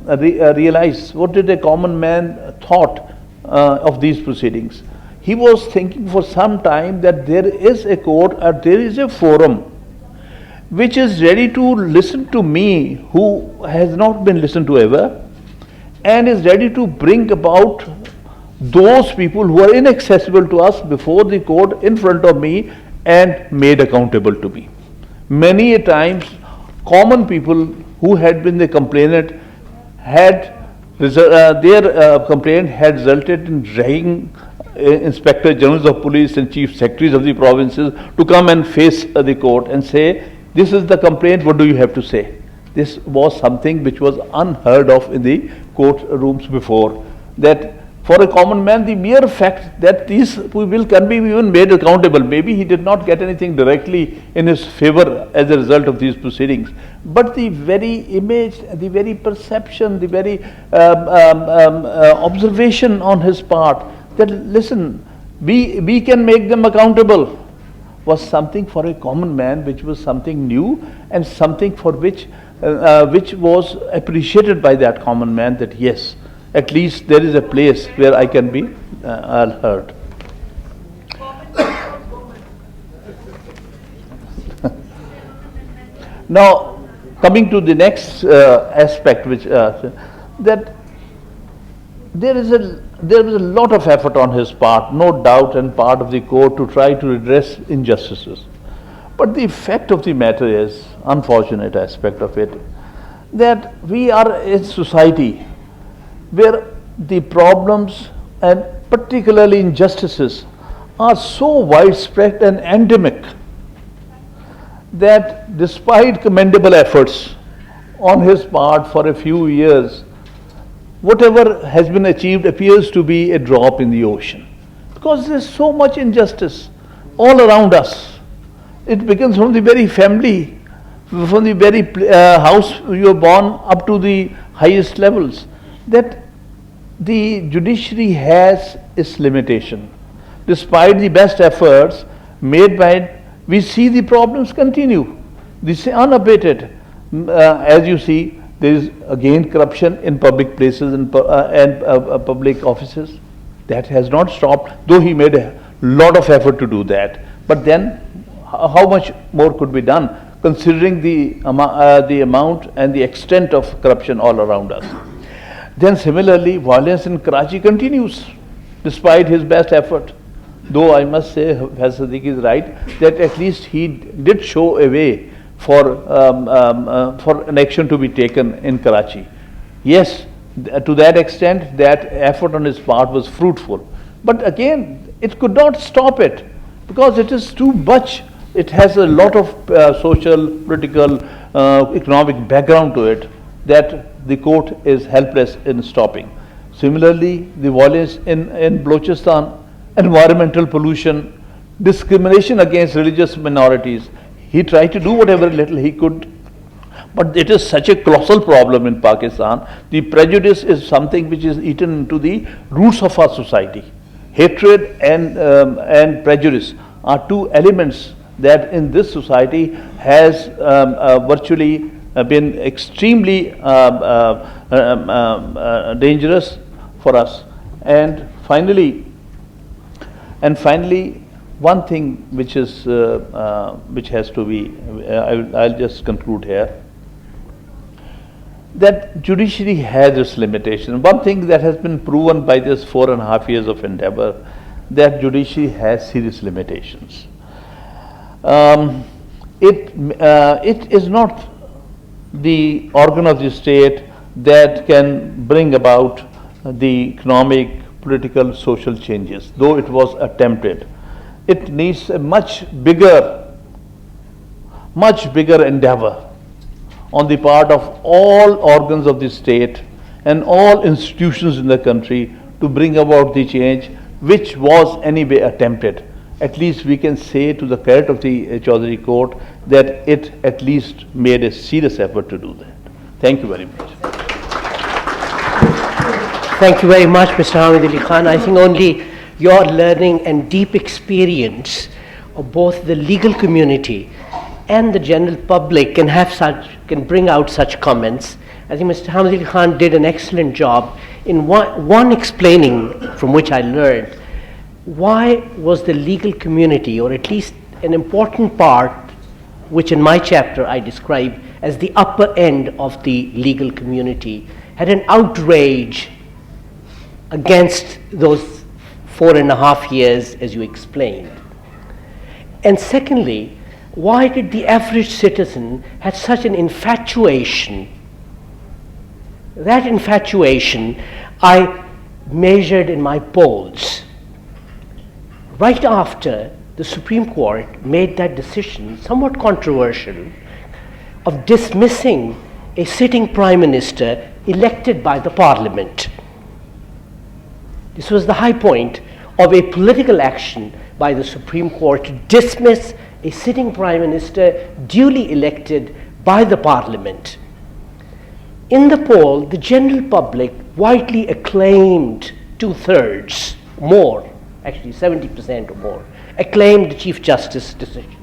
realize? What did a common man thought of these proceedings? He was thinking for some time that there is a court, or there is a forum which is ready to listen to me, who has not been listened to ever, and is ready to bring about those people who are inaccessible to us before the court in front of me and made accountable to me. Many a times, common people who had been the complainant had their complaint had resulted in dragging inspector generals of police and chief secretaries of the provinces to come and face the court and say, this is the complaint, what do you have to say? This was something which was unheard of in the courtrooms before. That For a common man, the mere fact that these people can be even made accountable, maybe he did not get anything directly in his favor as a result of these proceedings, but the very image, the very perception, the very observation on his part that, listen, we can make them accountable, was something for a common man, which was something new and something for which was appreciated by that common man, that yes, at least there is a place where I can be heard. Now, coming to the next aspect, which that there was a lot of effort on his part, no doubt, and part of the court to try to redress injustices. But the fact of the matter is, unfortunate aspect of it, that we are a society where the problems and particularly injustices are so widespread and endemic that despite commendable efforts on his part for a few years, whatever has been achieved appears to be a drop in the ocean, because there is so much injustice all around us. It begins from the very family, from the very house you are born, up to the highest levels, that the judiciary has its limitation. Despite the best efforts made by it, we see the problems continue. This is unabated. As you see, there is again corruption in public places and public offices. That has not stopped, though he made a lot of effort to do that. But then, how much more could be done, considering the amount and the extent of corruption all around us? Then similarly, violence in Karachi continues, despite his best effort. Though I must say, Faisal Siddiqui is right, that at least he did show a way for an action to be taken in Karachi. Yes, to that extent, that effort on his part was fruitful. But again, it could not stop it, because it is too much. It has a lot of social, political, economic background to it, that the court is helpless in stopping. Similarly, the violence in Balochistan, environmental pollution, discrimination against religious minorities. He tried to do whatever little he could, but it is such a colossal problem in Pakistan. The prejudice is something which is eaten into the roots of our society. Hatred and prejudice are two elements that in this society has virtually been extremely dangerous for us. And finally, one thing which is which has to be, I'll just conclude here, that judiciary has its limitations. One thing that has been proven by this 4.5 years of endeavor, that judiciary has serious limitations. It is not the organ of the state that can bring about the economic, political, social changes, though it was attempted. It needs a much bigger endeavor on the part of all organs of the state and all institutions in the country to bring about the change which was anyway attempted. At least we can say, to the credit of the Chaudhry court, that it at least made a serious effort to do that. Thank you very much. Thank you very much, Mr. Hamid Ali Khan. I think only your learning and deep experience of both the legal community and the general public can bring out such comments. I think Mr. Hamid Ali Khan did an excellent job in one explaining, from which I learned, why was the legal community, or at least an important part, which in my chapter I describe as the upper end of the legal community, had an outrage against those 4.5 years, as you explained. And secondly, why did the average citizen have such an infatuation? That infatuation I measured in my polls. Right after the Supreme Court made that decision, somewhat controversial, of dismissing a sitting Prime Minister elected by the Parliament. This was the high point of a political action by the Supreme Court to dismiss a sitting Prime Minister duly elected by the Parliament. In the poll, the general public widely acclaimed 2/3, more, actually 70% or more, acclaimed the Chief Justice's decision.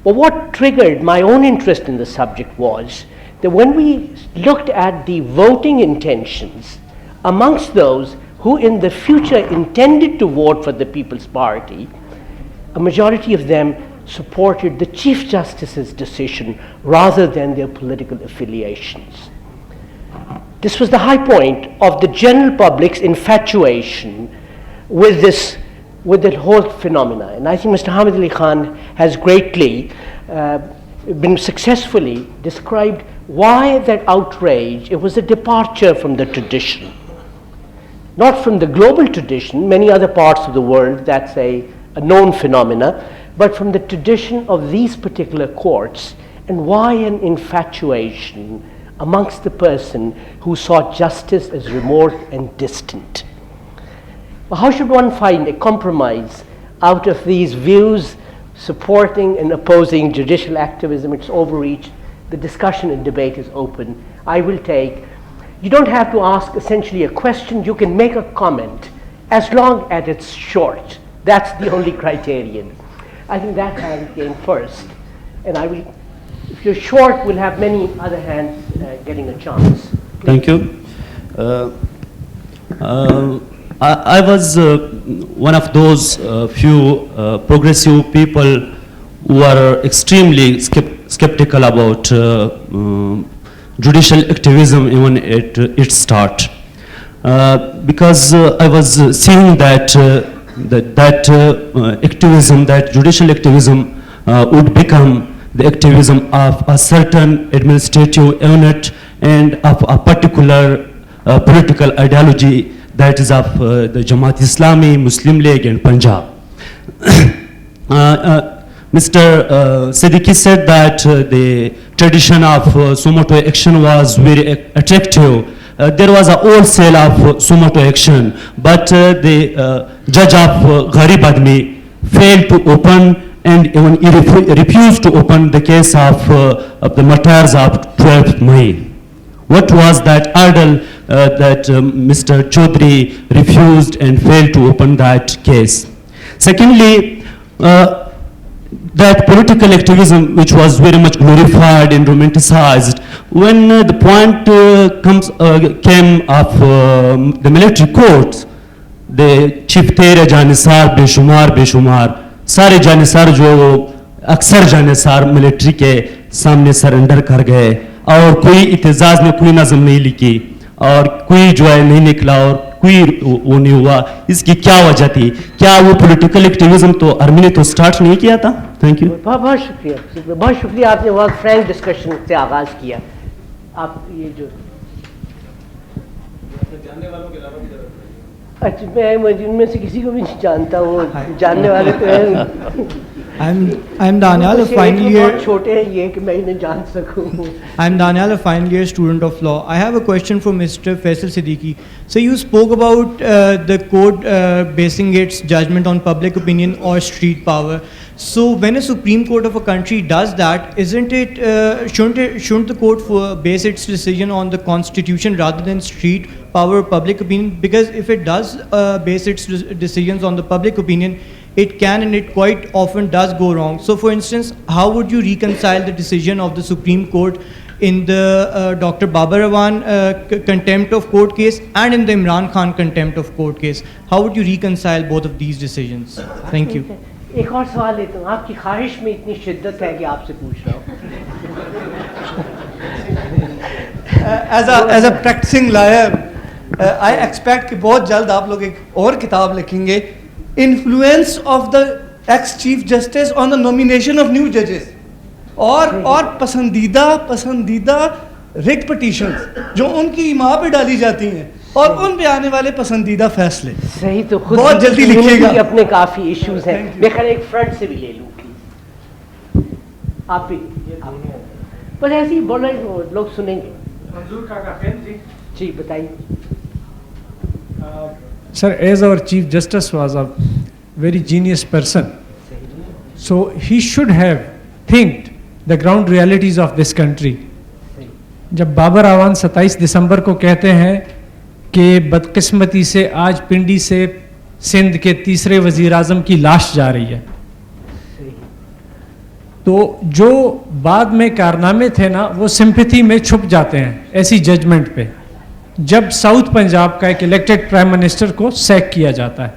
But what triggered my own interest in the subject was that when we looked at the voting intentions amongst those who in the future intended to vote for the People's Party, a majority of them supported the Chief Justice's decision rather than their political affiliations. This was the high point of the general public's infatuation with the whole phenomena. And I think Mr. Hamid Ali Khan has greatly been successfully described why that outrage. It was a departure from the tradition. Not from the global tradition, many other parts of the world, that's a known phenomena, but from the tradition of these particular courts, and why an infatuation amongst the person who saw justice as remote and distant. Well, how should one find a compromise out of these views supporting and opposing judicial activism, its overreach? The discussion and debate is open. I will take. You don't have to ask essentially a question, you can make a comment as long as it's short. That's the only criterion. I think that hand came first. And I will, if you're short, we'll have many other hands getting a chance. Please. Thank you. I was one of those few progressive people who are extremely skeptical about judicial activism even at its start, because I was seeing that activism, that judicial activism would become the activism of a certain administrative unit and of a particular political ideology, that is of the Jamaat Islami, Muslim League and Punjab. Mr. Siddiqui said that the tradition of sumo to action was very attractive. There was a wholesale of sumo to action, but the judge of Gharib Admi failed to open, and even he refused to open the case of the martyrs of 12th May. What was that hurdle that Mr. Chaudhry refused and failed to open that case? Secondly, that political activism, which was very much glorified and romanticized, when the point came of the military courts, the chief tere janisar beshumar सारे जानिसार जो अक्सर Jannisar military के सामने surrender कर गए, और कोई इत्तेजाज ने कोई नज़म नहीं लिखी, और कोई जो है नहीं निकला, और कोई वो नहीं हुआ. इसकी क्या वजह थी? क्या वो पॉलिटिकल एक्टिविज्म तो आर्मी ने तो स्टार्ट नहीं किया था? Thank you. बहुत शुक्रिया, आपने बहुत फ्रैंक डिस्कशन से आगाज किया. आप ये जो जानने वालों के अलावा अच्छा, मैं उनमें से किसी को भी नहीं जानता हूँ, जानने वाले तो हैं. I'm Daniel, a final year. छोटे हैं ये कि मैं इन्हें जान सकूँ. I'm Daniel, a final year student of law. I have a question for Mr. Faisal Siddiqui. So you spoke about the court basing its judgment on public opinion or street power. So when a Supreme Court of a country does that, isn't it shouldn't the court base its decision on the Constitution rather than street power or public opinion? Because if it does base its decisions on the public opinion, it can and it quite often does go wrong. So for instance, how would you reconcile the decision of the Supreme Court in the Dr. Babar Awan contempt of court case and in the Imran Khan contempt of court case? How would you reconcile both of these decisions? Thank you. एक और सवाल लेता हूँ, आपकी ख्वाहिश में इतनी शिद्दत है कि आपसे पूछ रहा हूँ. As a practicing lawyer, I expect कि बहुत जल्द आप लोग एक और किताब लिखेंगे, Influence of the ex-Chief Justice on the nomination of new judges, और पसंदीदा रिट petitions जो उनकी इमाम पे डाली जाती हैं और उन पे आने वाले पसंदीदा फैसले. सही, तो खुद बहुत जल्दी लिखिएगा. अपने काफी इश्यूज हैं. मैं खैर एक फ्रंट से भी ले लूँ प्लीज. आप भी बस ऐसे ही बोले, लोग सुनेंगे. जी बताइए. Sir, as our Chief Justice was a very genius person, so he should have thinked the ground realities of this country. जब बाबर आवान 27 दिसंबर को कहते हैं कि बदकिस्मती से आज पिंडी से सिंध के तीसरे वजीर आजम की लाश जा रही है, तो जो बाद में कारनामे थे ना वो सिंपैथी में छुप जाते हैं ऐसी जजमेंट पे, जब साउथ पंजाब का एक इलेक्टेड प्राइम मिनिस्टर को सैक किया जाता है।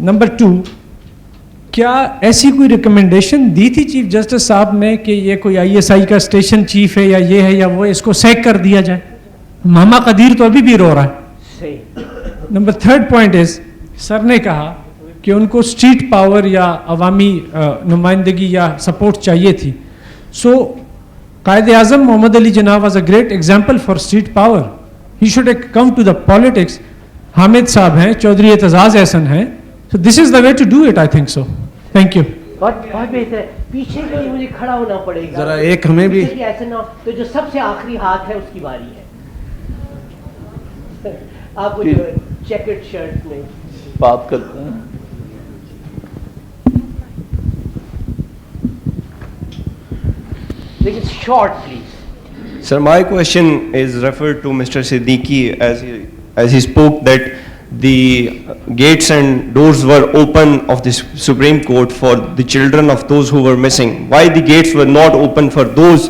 नंबर 2, क्या ऐसी कोई रिकमेंडेशन दी थी चीफ जस्टिस साहब ने कि ये कोई आईएसआई का स्टेशन चीफ है या ये है या वो, इसको सैक कर दिया जाए? मामा कदीर तो अभी भी रो रहा है। Number 3rd point is, sir ने कहा कि उनको स्ट्रीट पावर या अवामी नुमाइंदगी या सपोर्ट चाहिए थी। So Quaid-e Azam Mohammad Ali Jinnah was a great example for street power, he should come to the politics. Hamid sahab हैं, चौधरी एतजाज एहसन हैं, so this is the way to do it, I think so. Thank you. बहुत बेहतर है। पीछे कहीं मुझे खड़ा होना पड़ेगा जरा एक हमें भी ऐसे ना, तो जो सबसे आखिरी हाथ है उसकी बारी है। आप जो चेकर्ड शर्ट में बात करते हैं। लेकिन short please. Sir, my question is referred to Mr. Siddiqui as he spoke that the gates and doors were open of the Supreme Court for the children of those who were missing. Why the gates were not open for those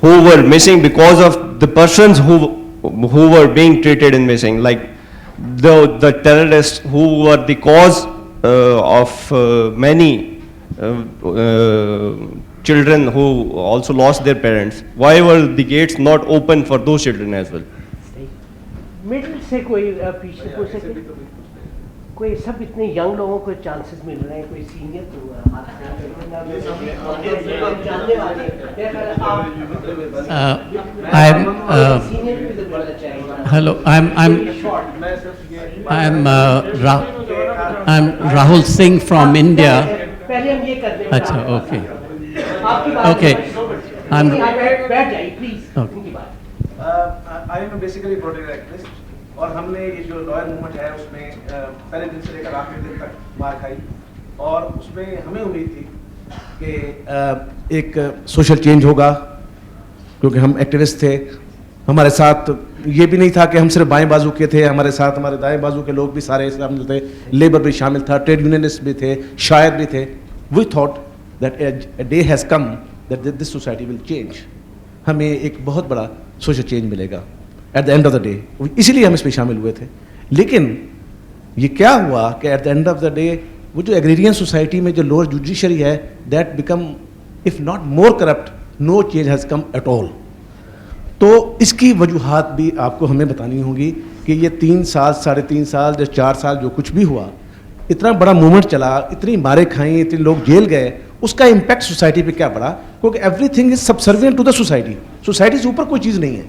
who were missing? Because of the persons who were being treated in missing, like the terrorists who were the cause of many children who also lost their parents. Why were the gates not open for those children as well? Middle से कोई पीछे पूछ सके? कोई सब इतने young लोगों को चांसेस मिल रहे हैं, कोई सीनियर तो hello, I'm Rahul Singh from India. पहले हम ये कर दें। अच्छा, okay. Okay. I'm बैठ जाइए please. Okay. I am basically protect activist, और हमने ये जो लॉयर मूवमेंट है उसमें पहले दिन से लेकर आखिरी दिन तक मार खाई, और उसमें हमें उम्मीद थी कि एक सोशल चेंज होगा, क्योंकि हम एक्टिविस्ट थे। हमारे साथ ये भी नहीं था कि हम सिर्फ बाएं बाजू के थे, हमारे साथ हमारे दाएं बाजू के लोग भी सारे शामिल थे, लेबर भी शामिल था, ट्रेड यूनियनिस्ट भी थे, शायर भी थे। We thought that a day has come that this society will change. हमें एक बहुत बड़ा सोशल चेंज मिलेगा eight the end of the day, इसीलिए हम इसमें शामिल हुए थे। लेकिन ये क्या हुआ कि at the end of the day वो जो एग्रेरियन सोसाइटी में जो लोअर जुडिशरी है, that become if not more corrupt, no change has come at all. तो इसकी वजूहात भी आपको हमें बतानी होगी कि ये 3 साल, 3.5 साल, जो 4 साल जो कुछ भी हुआ, इतना बड़ा मूवमेंट चला, इतनी मारे खाई, इतने लोग जेल गए, उसका इम्पैक्ट सोसाइटी पे क्या पड़ा? क्योंकि everything is subservient to the society. Society से ऊपर कोई चीज़ नहीं है।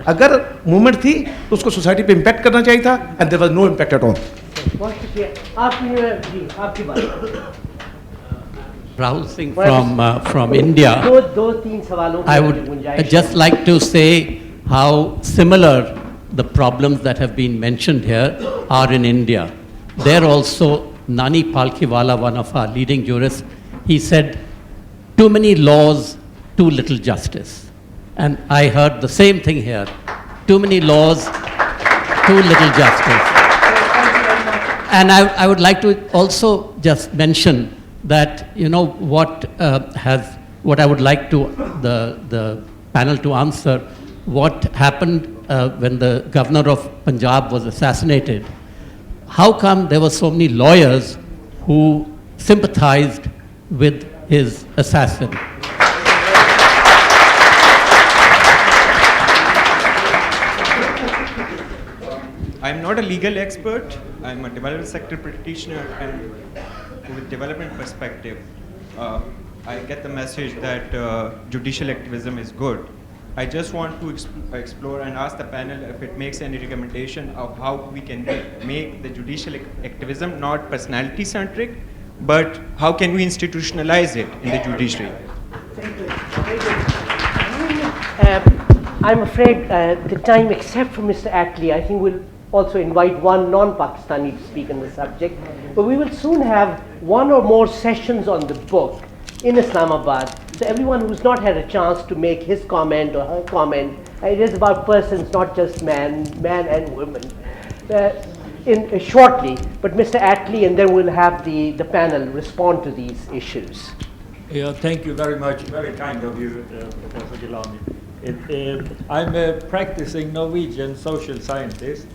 अगर मूवमेंट थी तो उसको सोसाइटी पे इम्पैक्ट करना चाहिए था, and there was no impact at all. आपकी बात। Rahul Singh from India. दो तीन सवालों I would just like to say how similar the problems that have been mentioned here are in India. There also, Nani Palkhiwala, one of our leading jurists, he said, too many laws, too little justice. And I heard the same thing here. Too many laws, too little justice. And I would like to also just mention that, you know, what I would like to the panel to answer, what happened when the governor of Punjab was assassinated. How come there were so many lawyers who sympathized with his assassin? I'm not a legal expert. I'm a development sector practitioner, and with development perspective, I get the message that judicial activism is good. I just want to explore and ask the panel if it makes any recommendation of how we can make the judicial activism not personality centric, but how can we institutionalize it in the judiciary? I'm afraid the time, except for Mr. Ackley, I think also invite one non-Pakistani to speak on the subject. But we will soon have one or more sessions on the book in Islamabad. So everyone who's not had a chance to make his comment or her comment, it is about persons, not just man and women, shortly. But Mr. Attlee, and then we'll have the panel respond to these issues. Yeah, thank you very much. Very kind of you, Professor Gilani. I'm a practicing Norwegian social scientist.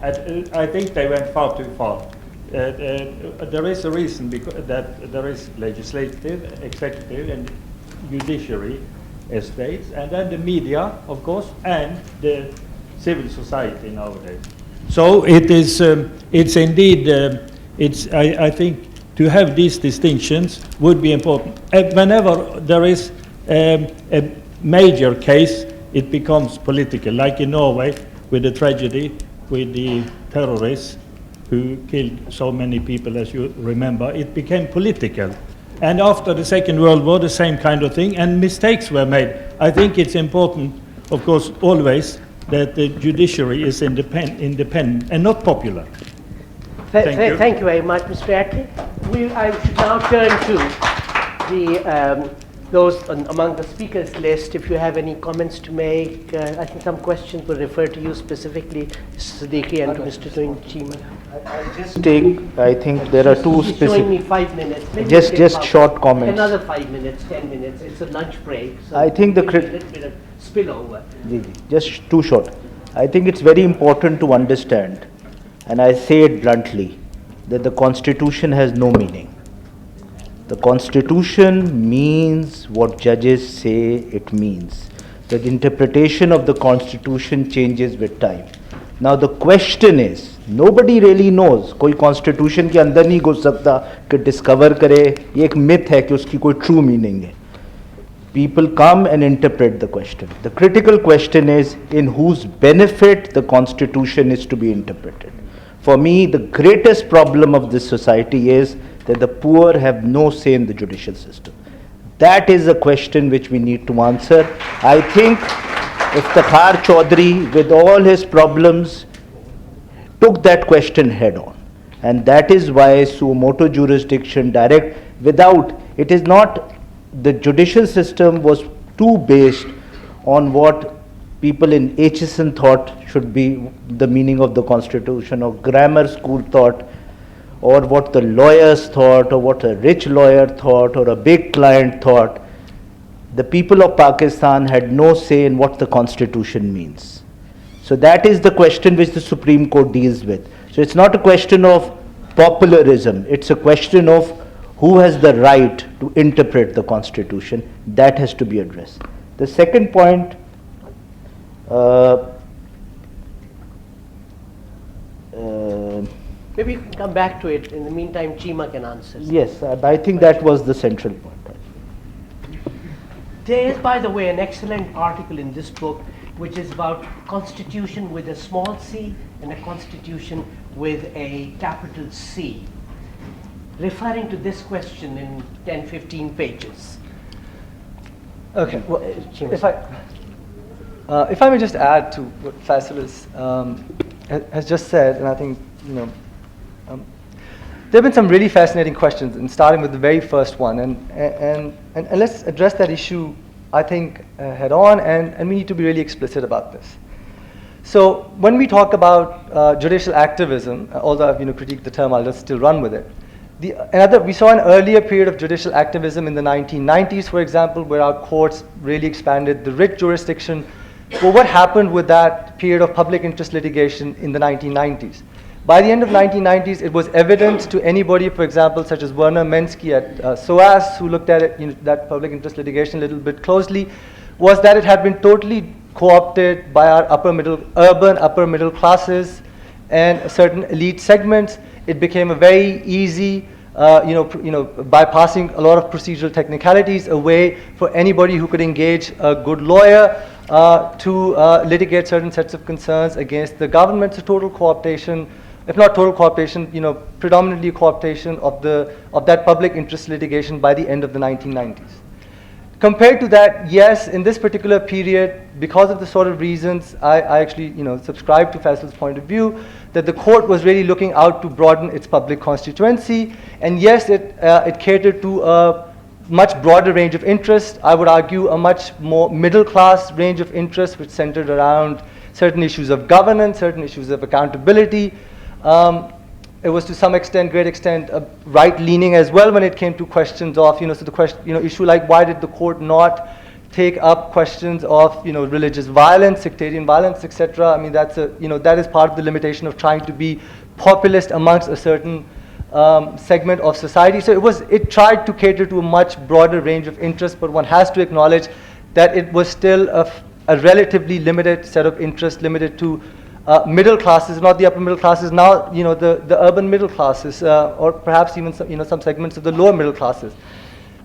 I think they went far too far. There is a reason that there is legislative, executive, and judiciary estates, and then the media, of course, and the civil society nowadays. So it is. It's indeed. I think to have these distinctions would be important. Whenever there is a major case, it becomes political, like in Norway with the tragedy with the terrorists who killed so many people, as you remember. It became political. And after the Second World War, the same kind of thing, and mistakes were made. I think it's important, of course, always, that the judiciary is independent and not popular. Thank you very much, Mr. Attlee. I should now turn to those among the speakers list. If you have any comments to make, I think some questions will refer to you specifically, Mr. Siddiqui, and to Mr. Cheema. I think there are two specific. Showing me 5 minutes. Maybe just short comments. Another 5 minutes, 10 minutes. It's a lunch break. So I think the a little bit of spillover. Just too short. I think it's very important to understand, and I say it bluntly, that the Constitution has no meaning. The Constitution means what judges say it means. The interpretation of the Constitution changes with time. Now the question is, nobody really knows. कोई Constitution के अंदर नहीं घुस सकता कि discover करे. ये एक myth है कि उसकी कोई true meaning है. People come and interpret the question. The critical question is, in whose benefit the Constitution is to be interpreted. For me, the greatest problem of this society is that the poor have no say in the judicial system. That is a question which we need to answer. I think Iftikhar Chaudhry, with all his problems, took that question head on. And that is why suo motu jurisdiction direct, without, it is not, the judicial system was too based on what people in Aitchison thought should be the meaning of the Constitution, or grammar school thought, or what the lawyers thought, or what a rich lawyer thought, or a big client thought. The people of Pakistan had no say in what the Constitution means. So that is the question which the Supreme Court deals with. So it's not a question of popularism, it's a question of who has the right to interpret the Constitution. That has to be addressed. The second point, maybe you can come back to it. In the meantime, Cheema can answer. Yes, I think that was the central point. There is, by the way, an excellent article in this book which is about constitution with a small c and a constitution with a capital C, referring to this question in 10-15 pages. Okay, well, if I may just add to what Faisal has just said, and I think, there have been some really fascinating questions, and starting with the very first one, and let's address that issue, I think, head on, and we need to be really explicit about this. So when we talk about judicial activism, although I've critiqued the term, I'll just still run with it. We saw an earlier period of judicial activism in the 1990s, for example, where our courts really expanded the writ jurisdiction. Well, what happened with that period of public interest litigation in the 1990s? By the end of the 1990s, it was evident to anybody, for example, such as Werner Mensky at SOAS, who looked at it, that public interest litigation a little bit closely, was that it had been totally co-opted by our urban upper middle classes and certain elite segments. It became a very easy, bypassing a lot of procedural technicalities, a way for anybody who could engage a good lawyer to litigate certain sets of concerns against the government. So total co-optation, if not total co-optation, predominantly co-optation of that public interest litigation by the end of the 1990s. Compared to that, yes, in this particular period, because of the sort of reasons, I actually, subscribe to Faisal's point of view, that the court was really looking out to broaden its public constituency. And yes, it catered to a much broader range of interests. I would argue a much more middle-class range of interests, which centered around certain issues of governance, certain issues of accountability. It was to some extent, great extent, right-leaning as well when it came to questions of, so the question, issue like why did the court not take up questions of, religious violence, sectarian violence, etc. I mean, that's that is part of the limitation of trying to be populist amongst a certain segment of society. So it tried to cater to a much broader range of interests, but one has to acknowledge that it was still a relatively limited set of interests, limited to middle classes, not the upper middle classes, now the urban middle classes, or perhaps even some segments of the lower middle classes.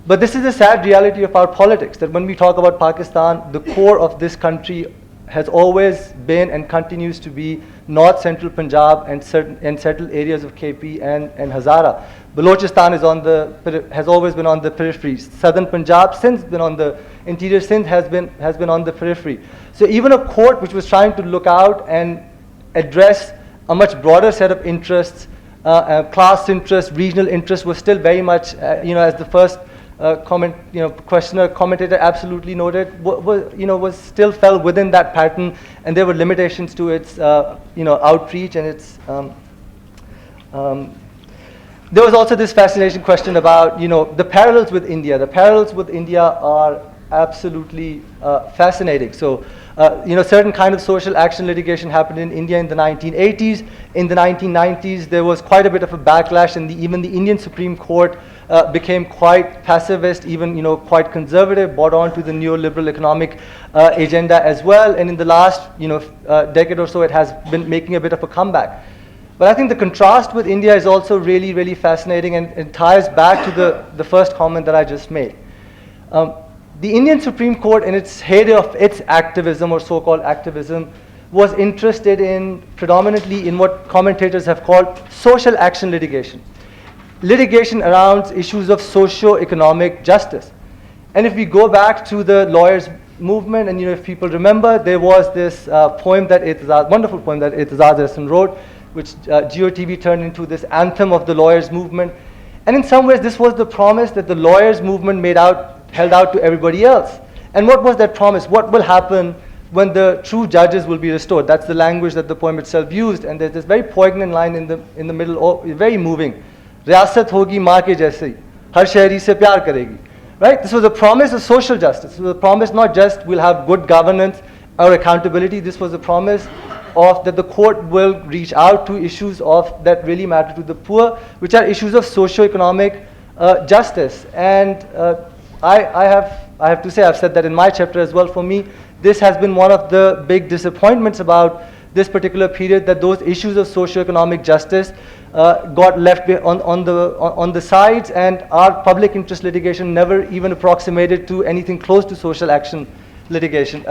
But this is a sad reality of our politics, that when we talk about Pakistan, the core of this country has always been and continues to be North Central Punjab and settled areas of KP and Hazara. Balochistan has always been on the periphery. Southern Punjab since been on the interior. Sindh has been on the periphery. So even a court which was trying to look out and address a much broader set of interests, class interests, regional interests, was still very much, as the first commentator absolutely noted, was still fell within that pattern, and there were limitations to its, outreach and its. There was also this fascinating question about, the parallels with India. The parallels with India are absolutely fascinating. So, certain kind of social action litigation happened in India in the 1980s. In the 1990s, there was quite a bit of a backlash, and even the Indian Supreme Court became quite pacifist, even quite conservative, bought on to the neoliberal economic agenda as well. And in the last decade or so, it has been making a bit of a comeback. But I think the contrast with India is also really, really fascinating, and it ties back to the first comment that I just made. The Indian Supreme Court, in its heyday of its activism or so-called activism, was interested in predominantly in what commentators have called social action litigation. Litigation around issues of socio-economic justice. And if we go back to the lawyers' movement, and if people remember, there was this wonderful poem that Itazaz Hassan wrote, which GOTV turned into this anthem of the lawyers' movement. And in some ways, this was the promise that the lawyers' movement held out to everybody else. And what was that promise? What will happen when the true judges will be restored? That's the language that the poem itself used. And there's this very poignant line in the middle, very moving. Riyasat hogi maa ke jaisi, har shahri se pyar karegi. Right? This was a promise of social justice. This was a promise not just we'll have good governance or accountability. This was a promise of that the court will reach out to issues of that really matter to the poor, which are issues of socio-economic justice. And I have to say, I've said that in my chapter as well, for me, this has been one of the big disappointments about this particular period, that those issues of socio-economic justice got left on the sides, and our public interest litigation never even approximated to anything close to social action litigation.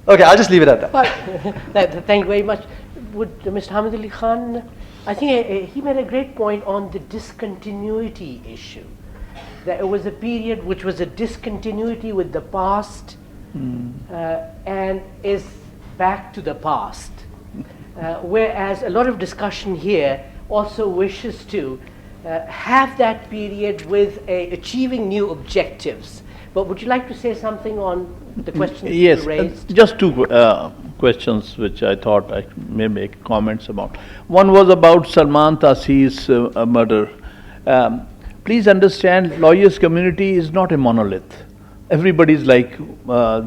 Okay, I'll just leave it at that. Well, thank you very much. Would Mr. Hamid Ali Khan, I think he made a great point on the discontinuity issue. That it was a period which was a discontinuity with the past and is back to the past. Whereas a lot of discussion here also wishes to have that period with achieving new objectives. But would you like to say something on the question that you raised? Yes, just two questions which I thought I may make comments about. One was about Salman Taseer's murder. Please understand, lawyers community is not a monolith. Everybody is like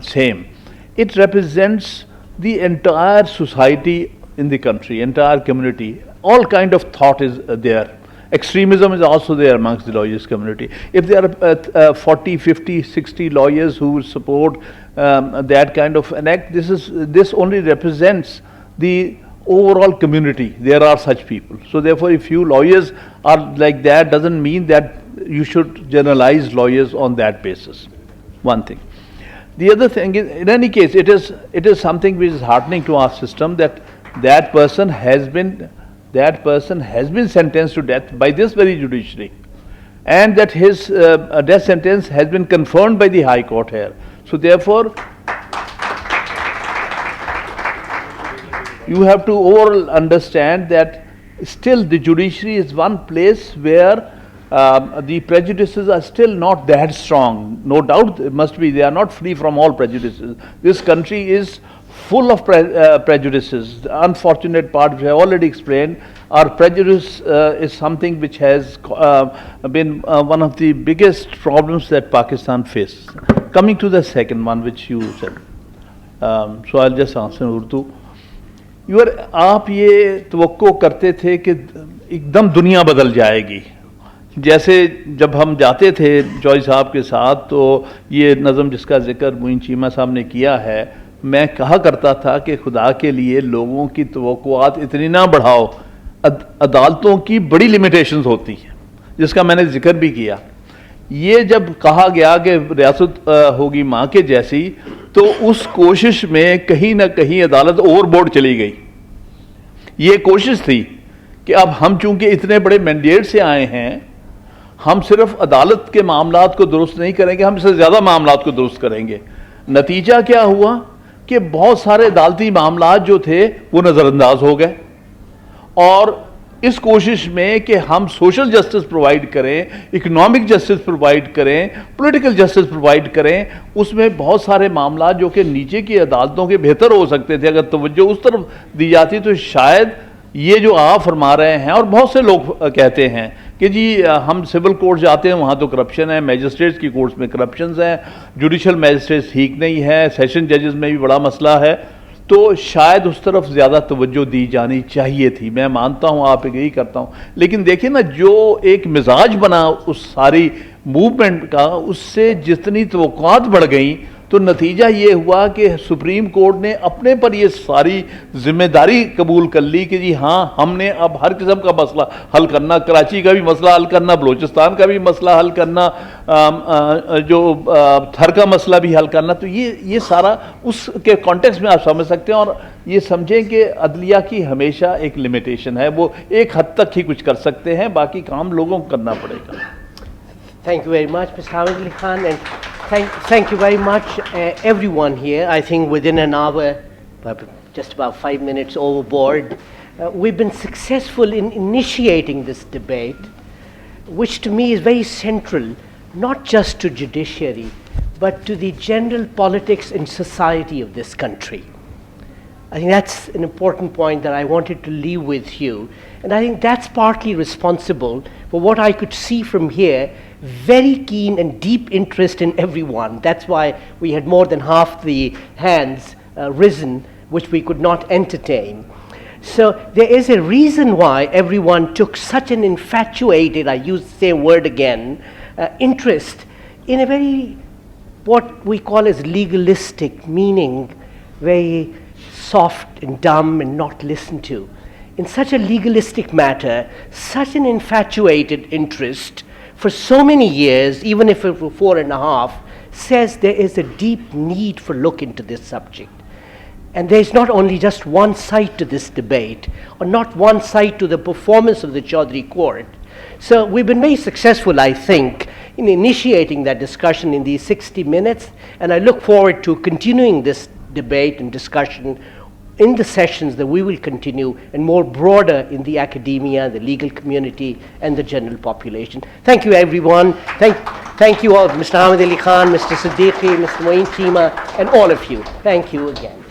same. It represents the entire society in the country, entire community. All kind of thought is there. Extremism is also there amongst the lawyers community. If there are 40, 50, 60 lawyers who support that kind of an act, this only represents the overall community. There are such people. So therefore, if you lawyers are like that, doesn't mean that you should generalize lawyers on that basis. One thing. The other thing is, in any case, it is something which is heartening to our system that person has been sentenced to death by this very judiciary. and that his death sentence has been confirmed by the High Court here. So therefore, you have to overall understand that still the judiciary is one place where the prejudices are still not that strong. No doubt it must be, they are not free from all prejudices. This country is full of prejudices. The unfortunate part, which I already explained, our prejudice is something which has been one of the biggest problems that Pakistan faces. Coming to the second one which you said, so I'll just answer in Urdu. आप ये तवक्को करते थे कि एकदम दुनिया बदल जाएगी, जैसे जब हम जाते थे चौधरी साहब के साथ, तो ये नज़म जिसका जिक्र मोइन चीमा साहब ने किया है, मैं कहा करता था कि खुदा के लिए लोगों की तवक्कुआत इतनी ना बढ़ाओ, अदालतों की बड़ी लिमिटेशंस होती हैं, जिसका मैंने जिक्र भी किया। ये जब कहा गया कि रियासत होगी माँ के जैसी, तो उस कोशिश में कहीं ना कहीं अदालत ओवरबोर्ड चली गई। ये कोशिश थी कि अब हम चूंकि इतने बड़े मैंडेट से आए हैं, हम सिर्फ अदालत के मामलात को दुरुस्त नहीं करेंगे, हम इससे ज़्यादा मामलात को दुरुस्त करेंगे। नतीजा क्या हुआ कि बहुत सारे अदालती मामलात जो थे वो नज़रअंदाज हो गए, और इस कोशिश में कि हम सोशल जस्टिस प्रोवाइड करें, इकोनॉमिक जस्टिस प्रोवाइड करें, पॉलिटिकल जस्टिस प्रोवाइड करें, उसमें बहुत सारे मामला जो कि नीचे की अदालतों के बेहतर हो सकते थे, अगर तवज्जो उस तरफ दी जाती तो शायद ये जो आप फरमा रहे हैं, और बहुत से लोग कहते हैं कि जी हम सिविल कोर्ट जाते हैं वहाँ तो करप्शन है, मैजिस्ट्रेट्स की कोर्ट्स में करप्शन है, जुडिशल मैजिस्ट्रेट्स ठीक नहीं है, सेशन जजेस में भी बड़ा मसला है, तो शायद उस तरफ ज़्यादा तवज्जो दी जानी चाहिए थी। मैं मानता हूँ, आप यही करता हूँ, लेकिन देखिए ना, जो एक मिजाज बना उस सारी मूवमेंट का, उससे जितनी तवक्कुआत बढ़ गई, तो नतीजा ये हुआ कि सुप्रीम कोर्ट ने अपने पर ये सारी जिम्मेदारी कबूल कर ली कि जी हाँ, हमने अब हर किस्म का मसला हल करना, कराची का भी मसला हल करना, बलूचिस्तान का भी मसला हल करना, जो थर का मसला भी हल करना। तो ये सारा उसके कॉन्टेक्स्ट में आप समझ सकते हैं, और ये समझें कि अदलिया की हमेशा एक लिमिटेशन है, वो एक हद तक ही कुछ कर सकते हैं, बाकी काम लोगों को करना पड़ेगा। Thank you very much, Mr. Hamid Ali Khan, and thank you very much, everyone here. I think within an hour, just about 5 minutes overboard, we've been successful in initiating this debate, which to me is very central, not just to judiciary, but to the general politics and society of this country. I think that's an important point that I wanted to leave with you, and I think that's partly responsible for what I could see from here, very keen and deep interest in everyone. That's why we had more than half the hands risen, which we could not entertain. So there is a reason why everyone took such an infatuated, I use the same word again, interest in a very, what we call as legalistic, meaning very soft and dumb and not listened to. In such a legalistic matter, such an infatuated interest for so many years, even if it were 4.5, says there is a deep need for look into this subject. And there's not only just one side to this debate, or not one side to the performance of the Chaudhry court. So we've been very successful, I think, in initiating that discussion in these 60 minutes, and I look forward to continuing this debate and discussion in the sessions that we will continue, and more broader in the academia, the legal community, and the general population. Thank you, everyone. Thank you all, Mr. Hamid Ali Khan, Mr. Siddiqui, Mr. Moeen Cheema, and all of you. Thank you again.